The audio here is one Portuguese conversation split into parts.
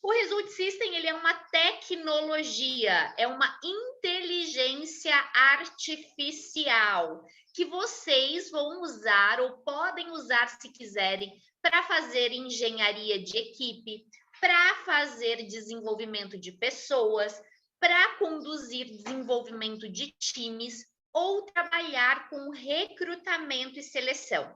O Result System ele é uma tecnologia, é uma inteligência artificial que vocês vão usar ou podem usar se quiserem para fazer engenharia de equipe, para fazer desenvolvimento de pessoas, para conduzir desenvolvimento de times ou trabalhar com recrutamento e seleção.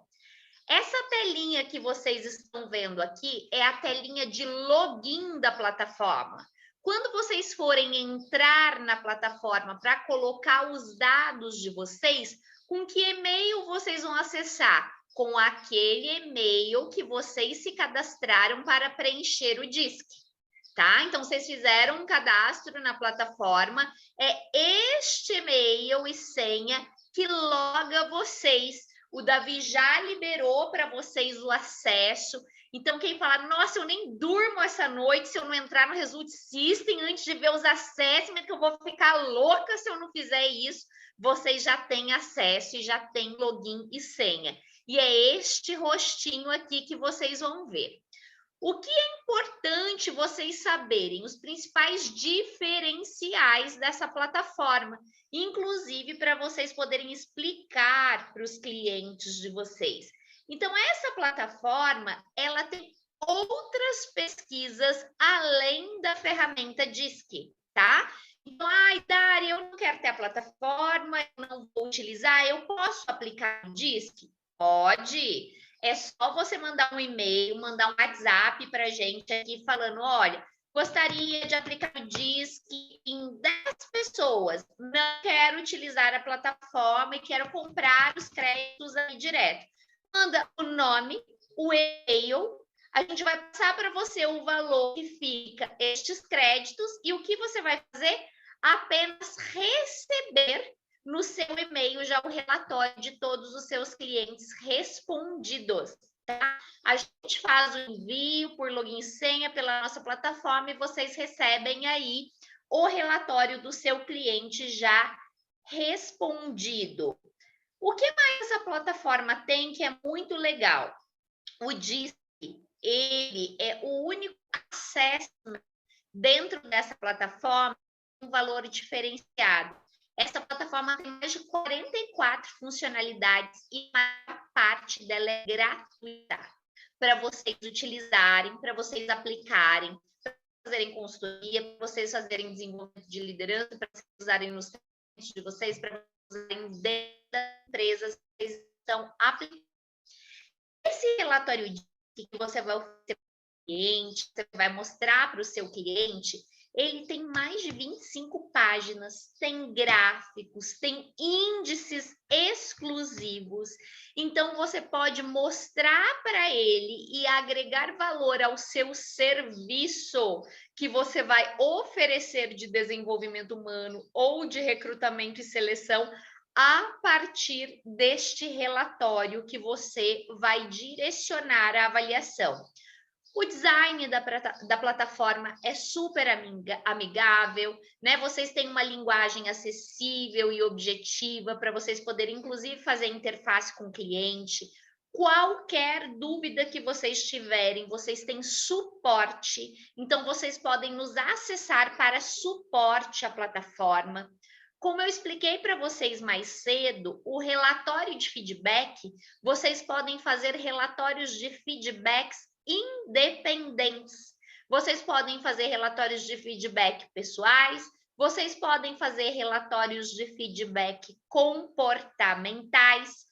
Essa telinha que vocês estão vendo aqui é a telinha de login da plataforma. Quando vocês forem entrar na plataforma para colocar os dados de vocês, com que e-mail vocês vão acessar? Com aquele e-mail que vocês se cadastraram para preencher o DISC. Tá? Então, vocês fizeram um cadastro na plataforma, é este e-mail e senha que loga vocês. O Davi já liberou para vocês o acesso. Então, quem falar, nossa, eu nem durmo essa noite se eu não entrar no Result System antes de ver os assessments, que eu vou ficar louca se eu não fizer isso. Vocês já têm acesso e já têm login e senha. E é este rostinho aqui que vocês vão ver. O que é importante vocês saberem? Os principais diferenciais dessa plataforma, inclusive para vocês poderem explicar para os clientes de vocês. Então, essa plataforma, ela tem outras pesquisas além da ferramenta DISC, tá? Então, ai, Dari, eu não quero ter a plataforma, eu não vou utilizar, eu posso aplicar o DISC? Pode. É só você mandar um e-mail, mandar um WhatsApp para a gente aqui falando, olha, gostaria de aplicar o DISC em 10 pessoas, não quero utilizar a plataforma e quero comprar os créditos aí direto. Manda o nome, o e-mail, a gente vai passar para você o valor que fica estes créditos e o que você vai fazer? Apenas receber no seu e-mail já o relatório de todos os seus clientes respondidos. Tá? A gente faz o envio por login e senha pela nossa plataforma e vocês recebem aí o relatório do seu cliente já respondido. O que mais essa plataforma tem que é muito legal? O DISC, ele é o único acesso dentro dessa plataforma com um valor diferenciado. Essa plataforma tem mais de 44 funcionalidades e a maior parte dela é gratuita para vocês utilizarem, para vocês aplicarem, para fazerem consultoria, para vocês fazerem desenvolvimento de liderança, para vocês usarem nos clientes de vocês, para usarem dentro das empresas que vocês estão aplicando. Esse relatório que você vai oferecer para o cliente, você vai mostrar para o seu cliente, ele tem mais de 25 páginas, tem gráficos, tem índices exclusivos. Então, você pode mostrar para ele e agregar valor ao seu serviço que você vai oferecer de desenvolvimento humano ou de recrutamento e seleção a partir deste relatório que você vai direcionar a avaliação. O design da plataforma é super amigável, né? Vocês têm uma linguagem acessível e objetiva para vocês poderem, inclusive, fazer interface com o cliente. Qualquer dúvida que vocês tiverem, vocês têm suporte. Então, vocês podem nos acessar para suporte à plataforma. Como eu expliquei para vocês mais cedo, o relatório de feedback, vocês podem fazer relatórios de feedbacks independentes. Vocês podem fazer relatórios de feedback pessoais, vocês podem fazer relatórios de feedback comportamentais,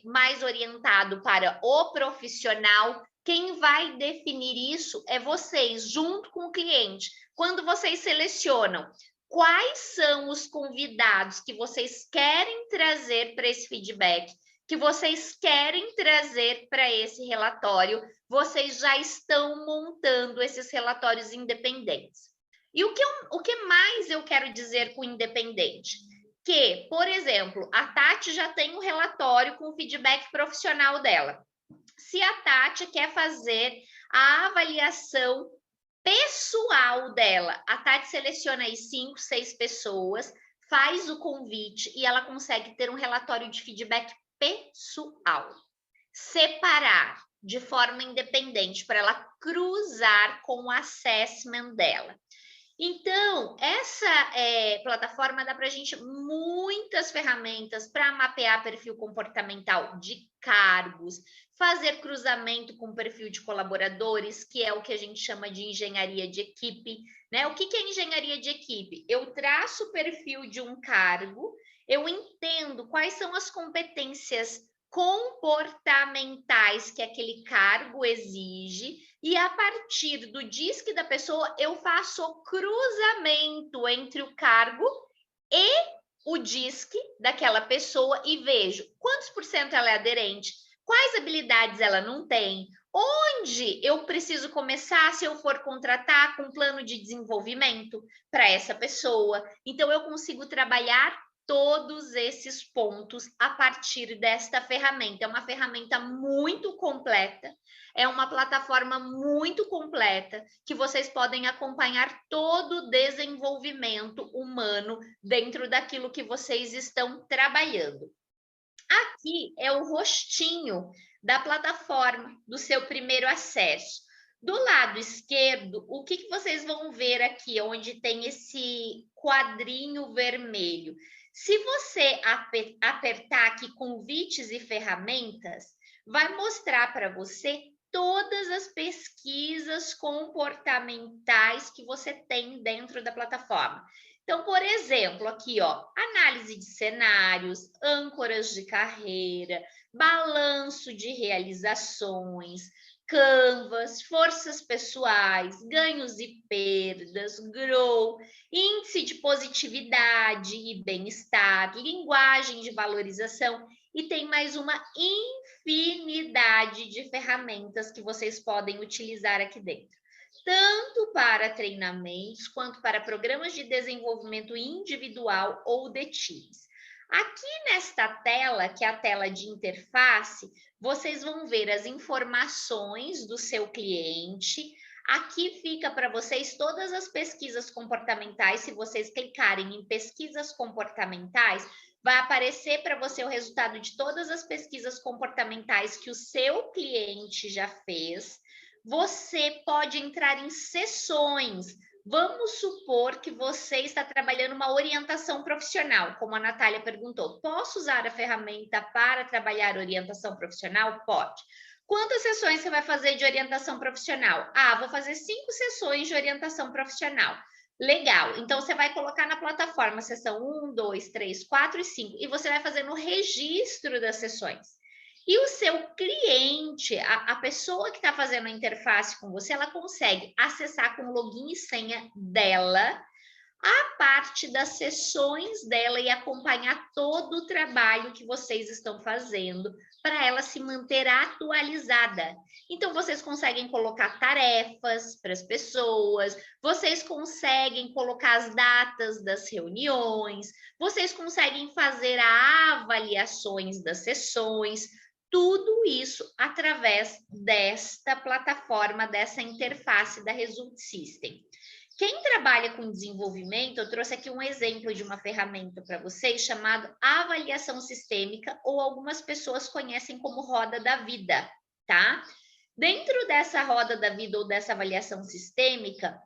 mais orientado para o profissional. Quem vai definir isso é vocês, junto com o cliente. Quando vocês selecionam quais são os convidados que vocês querem trazer para esse feedback, que vocês querem trazer para esse relatório, vocês já estão montando esses relatórios independentes. E o que mais eu quero dizer com independente? Que, por exemplo, a Tati já tem um relatório com o feedback profissional dela. Se a Tati quer fazer a avaliação pessoal dela, a Tati seleciona aí 5, 6 pessoas, faz o convite e ela consegue ter um relatório de feedback pessoal. Separar de forma independente, para ela cruzar com o assessment dela. Então, essa plataforma dá para a gente muitas ferramentas para mapear perfil comportamental de cargos, fazer cruzamento com perfil de colaboradores, que é o que a gente chama de engenharia de equipe, né? O que é engenharia de equipe? Eu traço o perfil de um cargo, eu entendo quais são as competências comportamentais que aquele cargo exige, e a partir do DISC da pessoa, eu faço o cruzamento entre o cargo e o DISC daquela pessoa e vejo quantos por cento ela é aderente, quais habilidades ela não tem, onde eu preciso começar se eu for contratar com um plano de desenvolvimento para essa pessoa. Então, eu consigo trabalhar todos esses pontos a partir desta ferramenta. É uma ferramenta muito completa, é uma plataforma muito completa que vocês podem acompanhar todo o desenvolvimento humano dentro daquilo que vocês estão trabalhando. Aqui é o rostinho da plataforma do seu primeiro acesso. Do lado esquerdo, o que vocês vão ver aqui, onde tem esse quadrinho vermelho? Se você apertar aqui convites e ferramentas, vai mostrar para você todas as pesquisas comportamentais que você tem dentro da plataforma. Então, por exemplo, aqui, ó, análise de cenários, âncoras de carreira, balanço de realizações, Canvas, forças pessoais, ganhos e perdas, Grow, índice de positividade e bem-estar, linguagem de valorização, e tem mais uma infinidade de ferramentas que vocês podem utilizar aqui dentro, tanto para treinamentos quanto para programas de desenvolvimento individual ou de times. Aqui nesta tela, que é a tela de interface, vocês vão ver as informações do seu cliente. Aqui fica para vocês todas as pesquisas comportamentais. Se vocês clicarem em pesquisas comportamentais, vai aparecer para você o resultado de todas as pesquisas comportamentais que o seu cliente já fez. Você pode entrar em sessões. Vamos supor que você está trabalhando uma orientação profissional, como a Natália perguntou. Posso usar a ferramenta para trabalhar orientação profissional? Pode. Quantas sessões você vai fazer de orientação profissional? Ah, vou fazer 5 sessões de orientação profissional. Legal. Então, você vai colocar na plataforma sessão 1, 2, 3, 4 e 5. E você vai fazer no registro das sessões. E o seu cliente, a pessoa que está fazendo a interface com você, ela consegue acessar com o login e senha dela a parte das sessões dela e acompanhar todo o trabalho que vocês estão fazendo para ela se manter atualizada. Então, vocês conseguem colocar tarefas para as pessoas, vocês conseguem colocar as datas das reuniões, vocês conseguem fazer avaliações das sessões, tudo isso através desta plataforma, dessa interface da Result System. Quem trabalha com desenvolvimento, eu trouxe aqui um exemplo de uma ferramenta para vocês chamado avaliação sistêmica, ou algumas pessoas conhecem como roda da vida, tá? Dentro dessa roda da vida ou dessa avaliação sistêmica,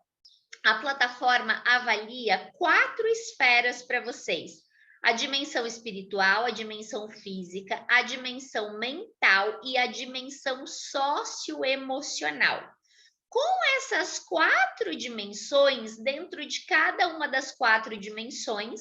a plataforma avalia 4 esferas para vocês: a dimensão espiritual, a dimensão física, a dimensão mental e a dimensão socioemocional. Com essas 4 dimensões, dentro de cada uma das 4 dimensões,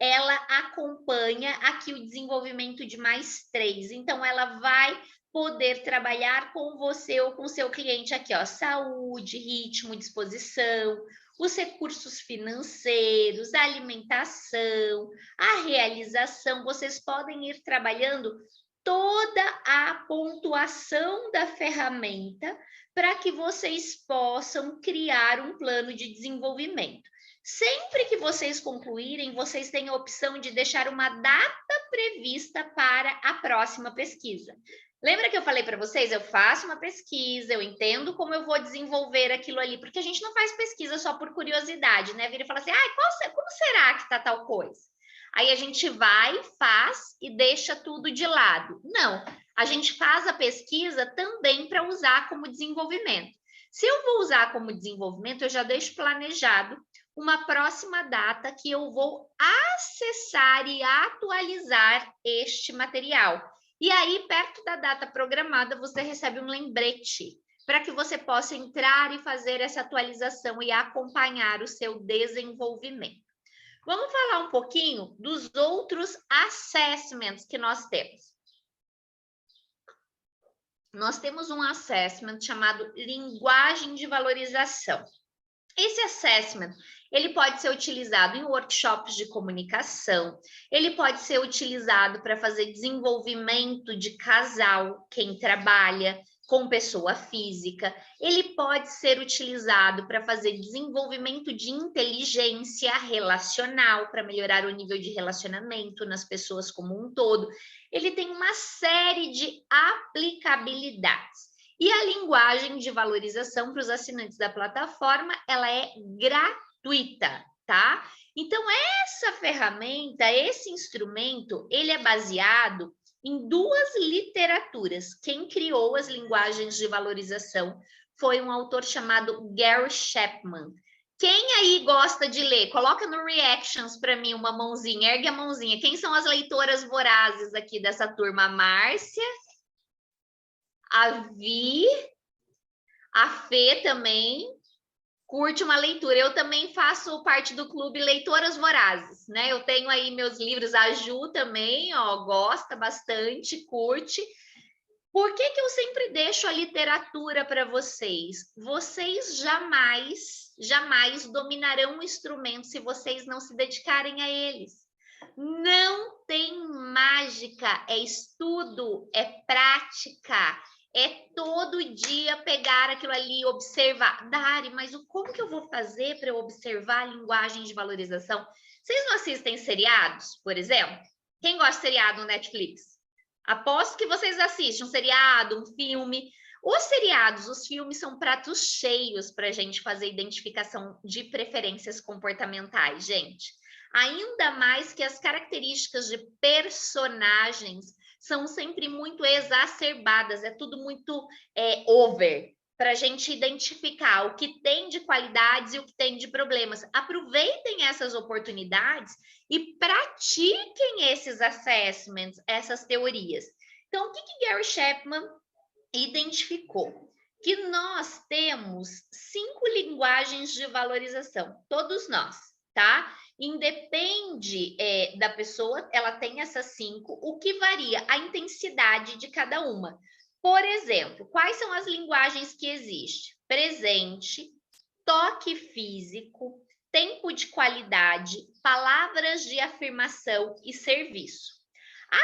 ela acompanha aqui o desenvolvimento de mais 3. Então, ela vai poder trabalhar com você ou com seu cliente aqui, ó, saúde, ritmo, disposição, os recursos financeiros, a alimentação, a realização. Vocês podem ir trabalhando toda a pontuação da ferramenta para que vocês possam criar um plano de desenvolvimento. Sempre que vocês concluírem, vocês têm a opção de deixar uma data prevista para a próxima pesquisa. Lembra que eu falei para vocês? Eu faço uma pesquisa, eu entendo como eu vou desenvolver aquilo ali, porque a gente não faz pesquisa só por curiosidade, né? Vira e fala assim, como será que está tal coisa? Aí a gente vai, faz e deixa tudo de lado. Não, a gente faz a pesquisa também para usar como desenvolvimento. Se eu vou usar como desenvolvimento, eu já deixo planejado uma próxima data que eu vou acessar e atualizar este material. E aí, perto da data programada, você recebe um lembrete para que você possa entrar e fazer essa atualização e acompanhar o seu desenvolvimento. Vamos falar um pouquinho dos outros assessments que nós temos. Nós temos um assessment chamado linguagem de valorização. Esse assessment, ele pode ser utilizado em workshops de comunicação, ele pode ser utilizado para fazer desenvolvimento de casal, quem trabalha com pessoa física, ele pode ser utilizado para fazer desenvolvimento de inteligência relacional, para melhorar o nível de relacionamento nas pessoas como um todo. Ele tem uma série de aplicabilidades. E a linguagem de valorização para os assinantes da plataforma, ela é gratuita, tá? Então, essa ferramenta, esse instrumento, ele é baseado em duas literaturas. Quem criou as linguagens de valorização foi um autor chamado Gary Chapman. Quem aí gosta de ler? Coloca no Reactions para mim uma mãozinha, ergue a mãozinha. Quem são as leitoras vorazes aqui dessa turma? A Márcia, a Vi, a Fê também curte uma leitura. Eu também faço parte do clube Leitoras Vorazes, né? Eu tenho aí meus livros, a Ju também, ó, gosta bastante, curte. Por que eu sempre deixo a literatura para vocês? Vocês jamais dominarão um instrumento se vocês não se dedicarem a eles. Não tem mágica, é estudo, é prática, é todo dia pegar aquilo ali, observar. Dari, mas como que eu vou fazer para eu observar a linguagem de valorização? Vocês não assistem seriados, por exemplo? Quem gosta de seriado no Netflix? Aposto que vocês assistem um seriado, um filme. Os seriados, os filmes são pratos cheios para a gente fazer identificação de preferências comportamentais, gente. Ainda mais que as características de personagens são sempre muito exacerbadas, é tudo muito over, para a gente identificar o que tem de qualidades e o que tem de problemas. Aproveitem essas oportunidades e pratiquem esses assessments, essas teorias. Então, o que Gary Chapman identificou? Que nós temos 5 linguagens de valorização, todos nós, tá? Independe da pessoa, ela tem essas 5, o que varia a intensidade de cada uma. Por exemplo, quais são as linguagens que existem? Presente, toque físico, tempo de qualidade, palavras de afirmação e serviço.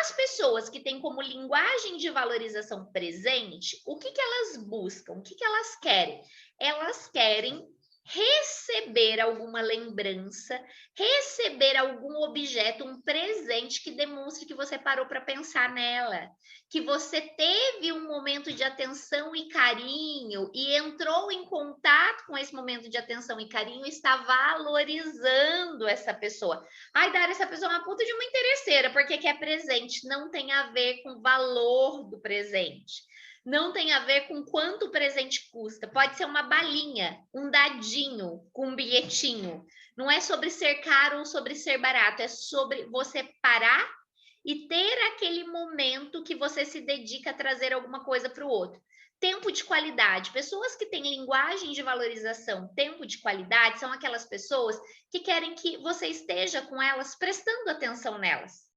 As pessoas que têm como linguagem de valorização presente, o que elas buscam? O que elas querem? Elas querem receber alguma lembrança, receber algum objeto, um presente que demonstre que você parou para pensar nela, que você teve um momento de atenção e carinho e entrou em contato com esse momento de atenção e carinho e está valorizando essa pessoa. Ai, Dara, essa pessoa é uma puta de uma interesseira, porque quer presente. Não tem a ver com o valor do presente. Não tem a ver com quanto o presente custa. Pode ser uma balinha, um dadinho com um bilhetinho. Não é sobre ser caro ou sobre ser barato. É sobre você parar e ter aquele momento que você se dedica a trazer alguma coisa para o outro. Tempo de qualidade. Pessoas que têm linguagem de valorização, tempo de qualidade, são aquelas pessoas que querem que você esteja com elas, prestando atenção nelas.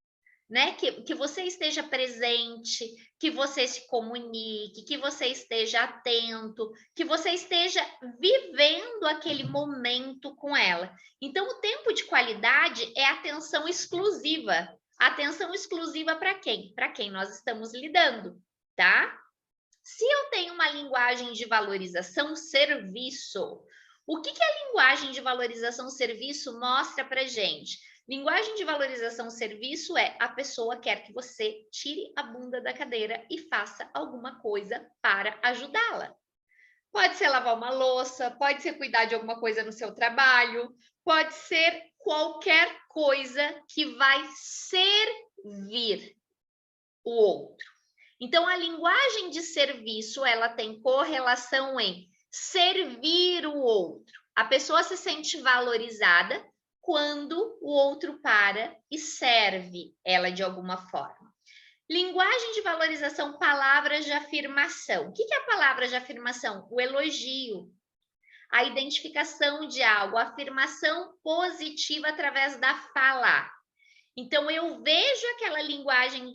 Né? Que você esteja presente, que você se comunique, que você esteja atento, que você esteja vivendo aquele momento com ela. Então, o tempo de qualidade é atenção exclusiva. Atenção exclusiva para quem? Para quem nós estamos lidando, tá? Se eu tenho uma linguagem de valorização serviço, o que a linguagem de valorização serviço mostra para gente? Linguagem de valorização serviço é a pessoa quer que você tire a bunda da cadeira e faça alguma coisa para ajudá-la. Pode ser lavar uma louça, pode ser cuidar de alguma coisa no seu trabalho, pode ser qualquer coisa que vai servir o outro. Então, a linguagem de serviço, ela tem correlação em servir o outro. A pessoa se sente valorizada quando o outro para e serve ela de alguma forma. Linguagem de valorização, palavras de afirmação. O que é a palavra de afirmação? O elogio, a identificação de algo, a afirmação positiva através da fala. Então, eu vejo aquela linguagem,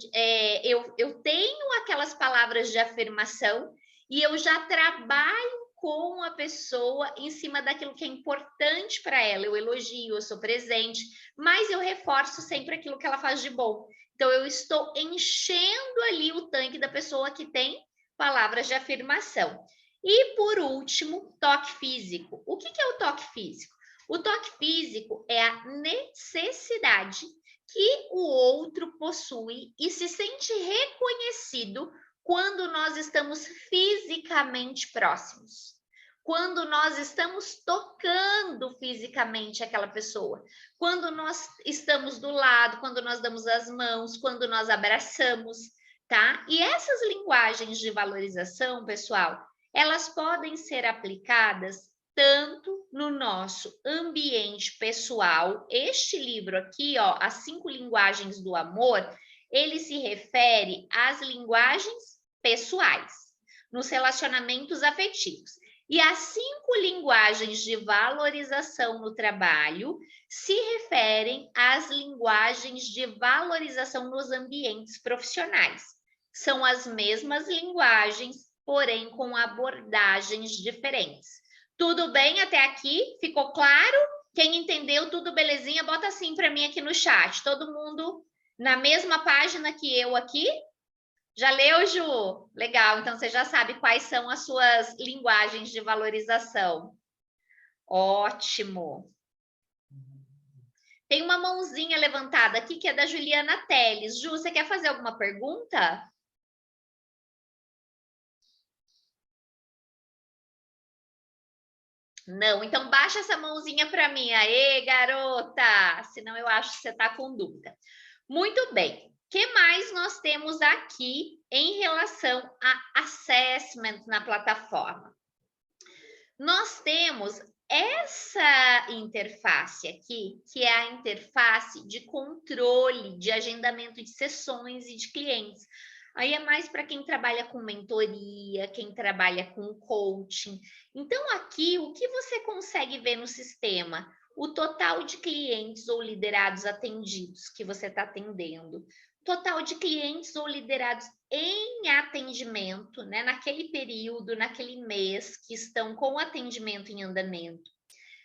eu tenho aquelas palavras de afirmação e eu já trabalho com a pessoa em cima daquilo que é importante para ela. Eu elogio, eu sou presente, mas eu reforço sempre aquilo que ela faz de bom. Então, eu estou enchendo ali o tanque da pessoa que tem palavras de afirmação. E, por último, toque físico. O que é o toque físico? O toque físico é a necessidade que o outro possui e se sente reconhecido quando nós estamos fisicamente próximos. Quando nós estamos tocando fisicamente aquela pessoa, quando nós estamos do lado, quando nós damos as mãos, quando nós abraçamos, tá? E essas linguagens de valorização, pessoal, elas podem ser aplicadas tanto no nosso ambiente pessoal. Este livro aqui, ó, As 5 Linguagens do Amor, ele se refere às linguagens pessoais, nos relacionamentos afetivos. E as 5 linguagens de valorização no trabalho se referem às linguagens de valorização nos ambientes profissionais. São as mesmas linguagens, porém com abordagens diferentes. Tudo bem até aqui? Ficou claro? Quem entendeu, tudo belezinha? Bota assim para mim aqui no chat. Todo mundo na mesma página que eu aqui? Já leu, Ju? Legal, então você já sabe quais são as suas linguagens de valorização. Ótimo. Tem uma mãozinha levantada aqui que é da Juliana Teles. Ju, você quer fazer alguma pergunta? Não, então baixa essa mãozinha para mim. Aê, garota! Senão eu acho que você está com dúvida. Muito bem. O que mais nós temos aqui em relação a assessment na plataforma? Nós temos essa interface aqui, que é a interface de controle de agendamento de sessões e de clientes. Aí é mais para quem trabalha com mentoria, quem trabalha com coaching. Então, aqui, o que você consegue ver no sistema? O total de clientes ou liderados atendidos que você está atendendo. Total de clientes ou liderados em atendimento, né? Naquele período, naquele mês que estão com atendimento em andamento.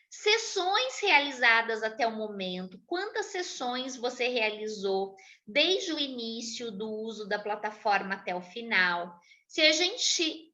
Sessões realizadas até o momento, quantas sessões você realizou desde o início do uso da plataforma até o final. Se a gente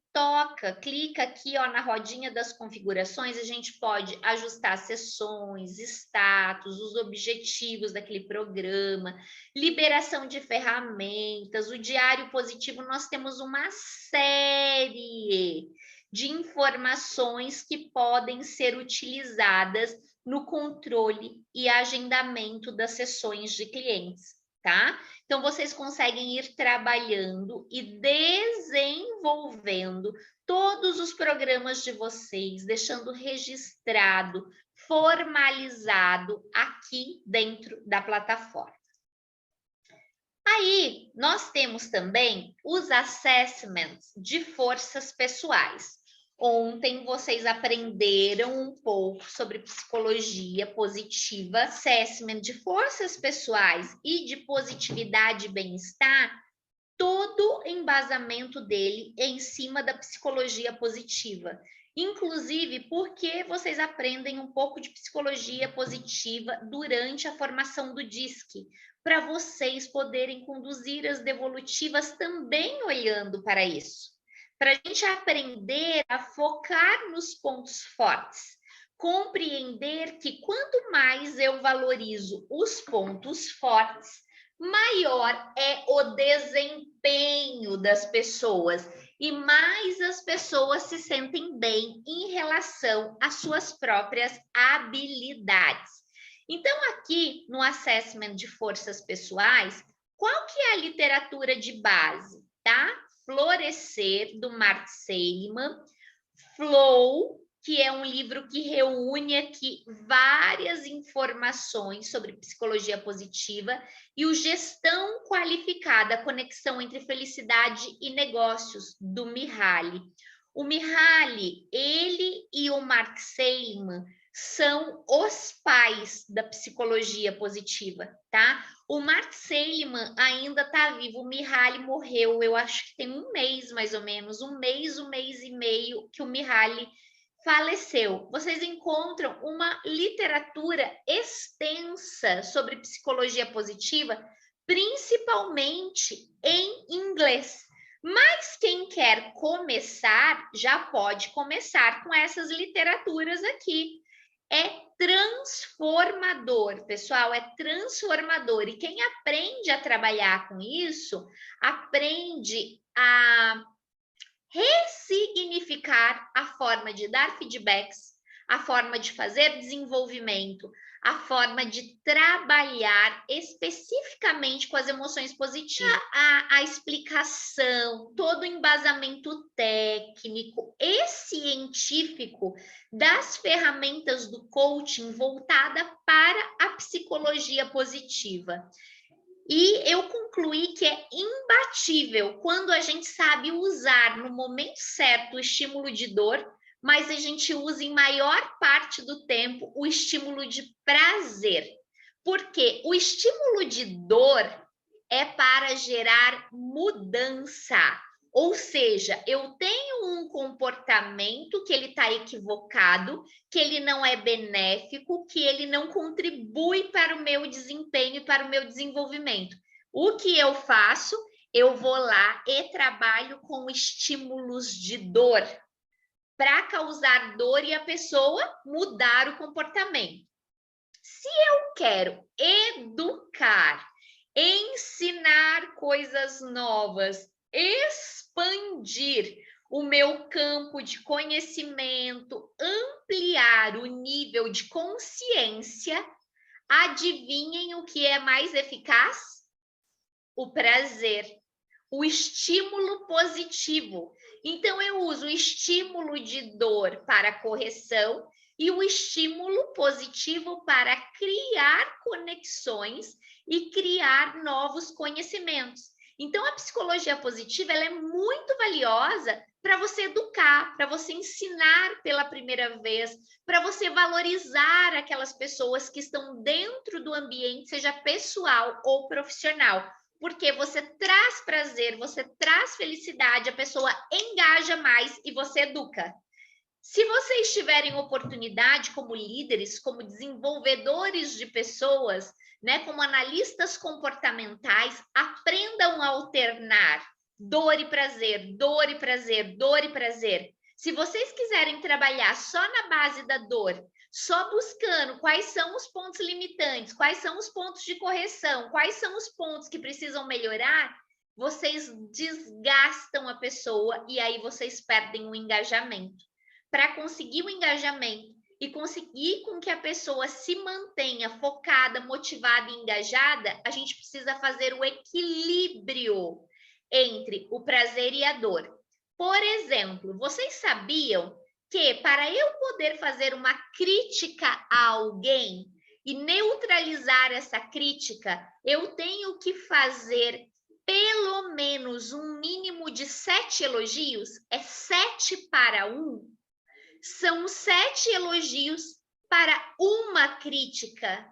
clica aqui ó, na rodinha das configurações, a gente pode ajustar sessões, status, os objetivos daquele programa, liberação de ferramentas, o diário positivo, nós temos uma série de informações que podem ser utilizadas no controle e agendamento das sessões de clientes, tá? Então, vocês conseguem ir trabalhando e desenvolvendo todos os programas de vocês, deixando registrado, formalizado aqui dentro da plataforma. Aí, nós temos também os assessments de forças pessoais. Ontem vocês aprenderam um pouco sobre psicologia positiva, assessment de forças pessoais e de positividade e bem-estar, todo o embasamento dele é em cima da psicologia positiva. Inclusive, porque vocês aprendem um pouco de psicologia positiva durante a formação do DISC, para vocês poderem conduzir as devolutivas também olhando para isso. Para a gente aprender a focar nos pontos fortes, compreender que quanto mais eu valorizo os pontos fortes, maior é o desempenho das pessoas e mais as pessoas se sentem bem em relação às suas próprias habilidades. Então, aqui no Assessment de Forças Pessoais, qual que é a literatura de base, tá? Florescer, do Mark Seligman, Flow, que é um livro que reúne aqui várias informações sobre psicologia positiva, e o Gestão Qualificada, a conexão entre felicidade e negócios, do Mihaly. O Mihaly, ele e o Mark Seligman são os pais da psicologia positiva, tá? O Mark Seligman ainda está vivo, o Mihaly morreu, eu acho que tem um mês mais ou menos, um mês e meio que o Mihaly faleceu. Vocês encontram uma literatura extensa sobre psicologia positiva, principalmente em inglês. Mas quem quer começar, já pode começar com essas literaturas aqui. É transformador, pessoal, é transformador. E quem aprende a trabalhar com isso, aprende a ressignificar a forma de dar feedbacks, a forma de fazer desenvolvimento, a forma de trabalhar especificamente com as emoções positivas. A explicação, todo o embasamento técnico e científico das ferramentas do coaching voltada para a psicologia positiva. E eu concluí que é imbatível quando a gente sabe usar no momento certo o estímulo de dor, mas a gente usa em maior parte do tempo o estímulo de prazer. Porque o estímulo de dor é para gerar mudança. Ou seja, eu tenho um comportamento que ele está equivocado, que ele não é benéfico, que ele não contribui para o meu desempenho e para o meu desenvolvimento. O que eu faço? Eu vou lá e trabalho com estímulos de dor, para causar dor e a pessoa mudar o comportamento. Se eu quero educar, ensinar coisas novas, expandir o meu campo de conhecimento, ampliar o nível de consciência, adivinhem o que é mais eficaz? O prazer, o estímulo positivo. Então, eu uso o estímulo de dor para correção e o estímulo positivo para criar conexões e criar novos conhecimentos. Então, a psicologia positiva ela é muito valiosa para você educar, para você ensinar pela primeira vez, para você valorizar aquelas pessoas que estão dentro do ambiente, seja pessoal ou profissional. Porque você traz prazer, você traz felicidade, a pessoa engaja mais e você educa. Se vocês tiverem oportunidade como líderes, como desenvolvedores de pessoas, né, como analistas comportamentais, aprendam a alternar dor e prazer, dor e prazer, dor e prazer. Se vocês quiserem trabalhar só na base da dor, só buscando quais são os pontos limitantes, quais são os pontos de correção, quais são os pontos que precisam melhorar, vocês desgastam a pessoa e aí vocês perdem o engajamento. Para conseguir o engajamento e conseguir com que a pessoa se mantenha focada, motivada e engajada, a gente precisa fazer o equilíbrio entre o prazer e a dor. Por exemplo, vocês sabiam que para eu poder fazer uma crítica a alguém e neutralizar essa crítica, eu tenho que fazer pelo menos um mínimo de 7 elogios? É 7 para 1? São 7 elogios para uma crítica.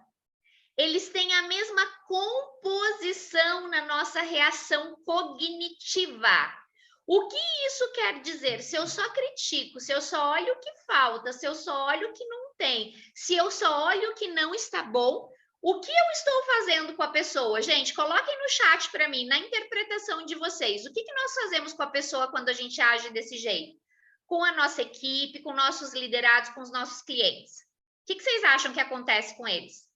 Eles têm a mesma composição na nossa reação cognitiva. O que isso quer dizer? Se eu só critico, se eu só olho o que falta, se eu só olho o que não tem, se eu só olho o que não está bom, o que eu estou fazendo com a pessoa? Gente, coloquem no chat para mim, na interpretação de vocês, o que nós fazemos com a pessoa quando a gente age desse jeito? Com a nossa equipe, com nossos liderados, com os nossos clientes. O que vocês acham que acontece com eles?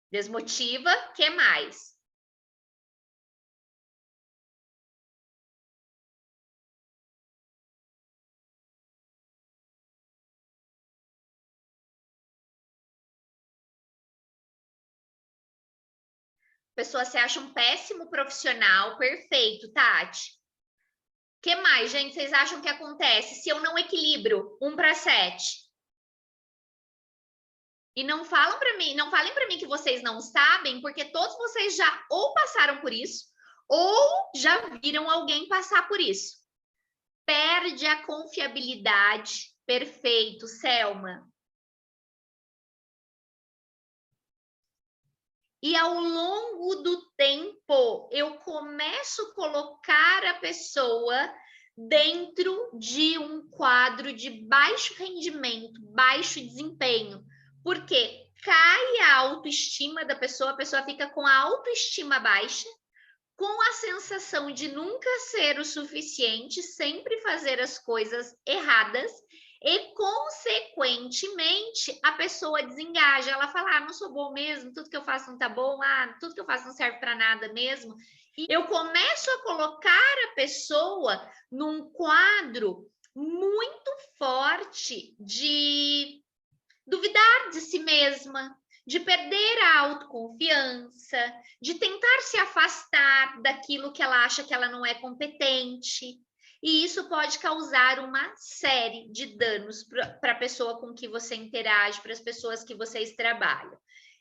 Desmotiva, o que mais? A pessoa se acha um péssimo profissional, perfeito, Tati. O que mais, gente, vocês acham que acontece se eu não equilibro 1 para 7? E não falam para mim, não falem para mim que vocês não sabem, porque todos vocês já ou passaram por isso, ou já viram alguém passar por isso. Perde a confiabilidade. Perfeito, Selma. E ao longo do tempo, eu começo a colocar a pessoa dentro de um quadro de baixo rendimento, baixo desempenho. Porque cai a autoestima da pessoa, a pessoa fica com a autoestima baixa, com a sensação de nunca ser o suficiente, sempre fazer as coisas erradas e, consequentemente, a pessoa desengaja. Ela fala, não sou bom mesmo, tudo que eu faço não tá bom, tudo que eu faço não serve para nada mesmo. E eu começo a colocar a pessoa num quadro muito forte de duvidar de si mesma, de perder a autoconfiança, de tentar se afastar daquilo que ela acha que ela não é competente. E isso pode causar uma série de danos para a pessoa com que você interage, para as pessoas que vocês trabalham.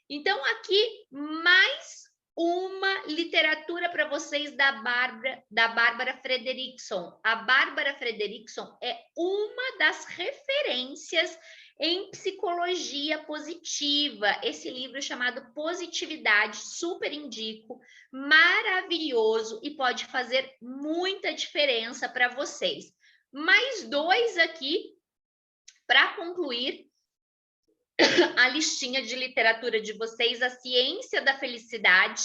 Então, aqui, mais uma literatura para vocês da Bárbara Fredrickson. A Bárbara Fredrickson é uma das referências em psicologia positiva. Esse livro chamado Positividade, super indico, maravilhoso e pode fazer muita diferença para vocês. Mais 2 aqui para concluir a listinha de literatura de vocês: A Ciência da Felicidade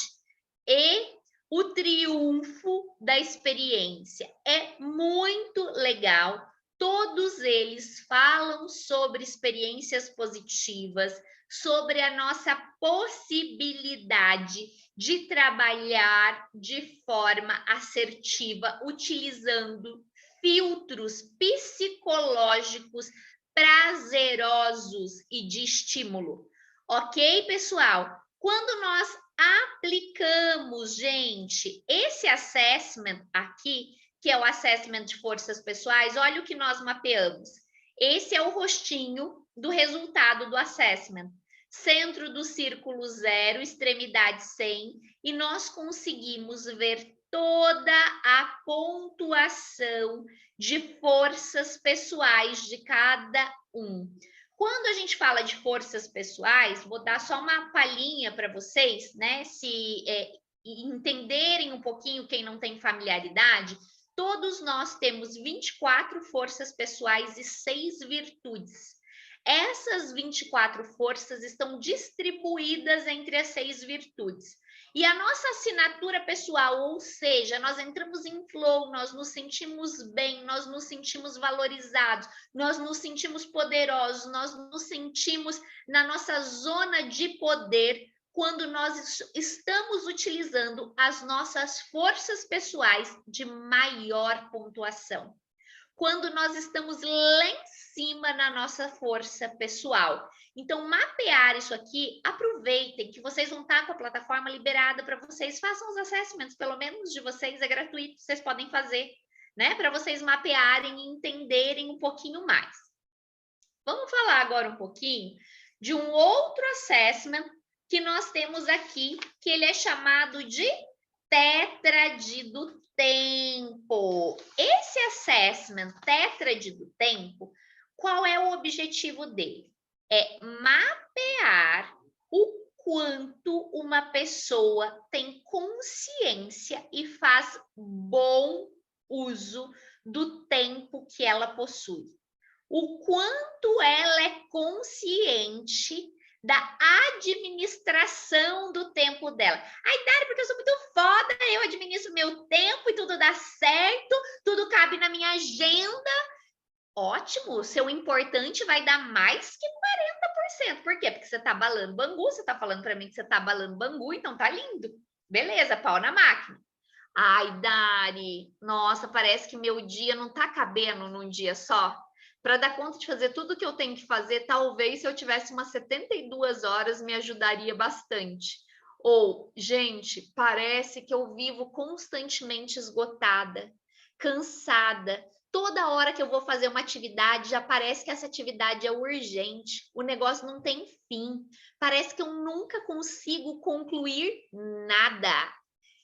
e O Triunfo da Experiência. É muito legal. Todos eles falam sobre experiências positivas, sobre a nossa possibilidade de trabalhar de forma assertiva, utilizando filtros psicológicos prazerosos e de estímulo. Ok, pessoal? Quando nós aplicamos, gente, esse assessment aqui, que é o assessment de forças pessoais, olha o que nós mapeamos. Esse é o rostinho do resultado do assessment. Centro do círculo 0, extremidade 100, e nós conseguimos ver toda a pontuação de forças pessoais de cada um. Quando a gente fala de forças pessoais, vou dar só uma palhinha para vocês, né? Se entenderem um pouquinho, quem não tem familiaridade, todos nós temos 24 forças pessoais e 6 virtudes. Essas 24 forças estão distribuídas entre as 6 virtudes. E a nossa assinatura pessoal, ou seja, nós entramos em flow, nós nos sentimos bem, nós nos sentimos valorizados, nós nos sentimos poderosos, nós nos sentimos na nossa zona de poder quando nós estamos utilizando as nossas forças pessoais de maior pontuação. Quando nós estamos lá em cima na nossa força pessoal. Então, mapear isso aqui, aproveitem que vocês vão estar com a plataforma liberada para vocês, façam os assessments, pelo menos de vocês, é gratuito, vocês podem fazer, né? Para vocês mapearem e entenderem um pouquinho mais. Vamos falar agora um pouquinho de um outro assessment que nós temos aqui, que ele é chamado de Tétrade do Tempo. Esse assessment Tétrade do Tempo, qual é o objetivo dele? É mapear o quanto uma pessoa tem consciência e faz bom uso do tempo que ela possui. O quanto ela é consciente da administração do tempo dela. Ai, Dari, porque eu sou muito foda, eu administro meu tempo e tudo dá certo, tudo cabe na minha agenda. Ótimo, seu importante vai dar mais que 40%. Por quê? Porque você tá balando Bangu, você tá falando para mim que você tá balando Bangu, então tá lindo. Beleza, pau na máquina. Ai, Dari, nossa, parece que meu dia não tá cabendo num dia só. Para dar conta de fazer tudo que eu tenho que fazer, talvez se eu tivesse umas 72 horas me ajudaria bastante. Ou, gente, parece que eu vivo constantemente esgotada, cansada. Toda hora que eu vou fazer uma atividade, já parece que essa atividade é urgente, o negócio não tem fim. Parece que eu nunca consigo concluir nada.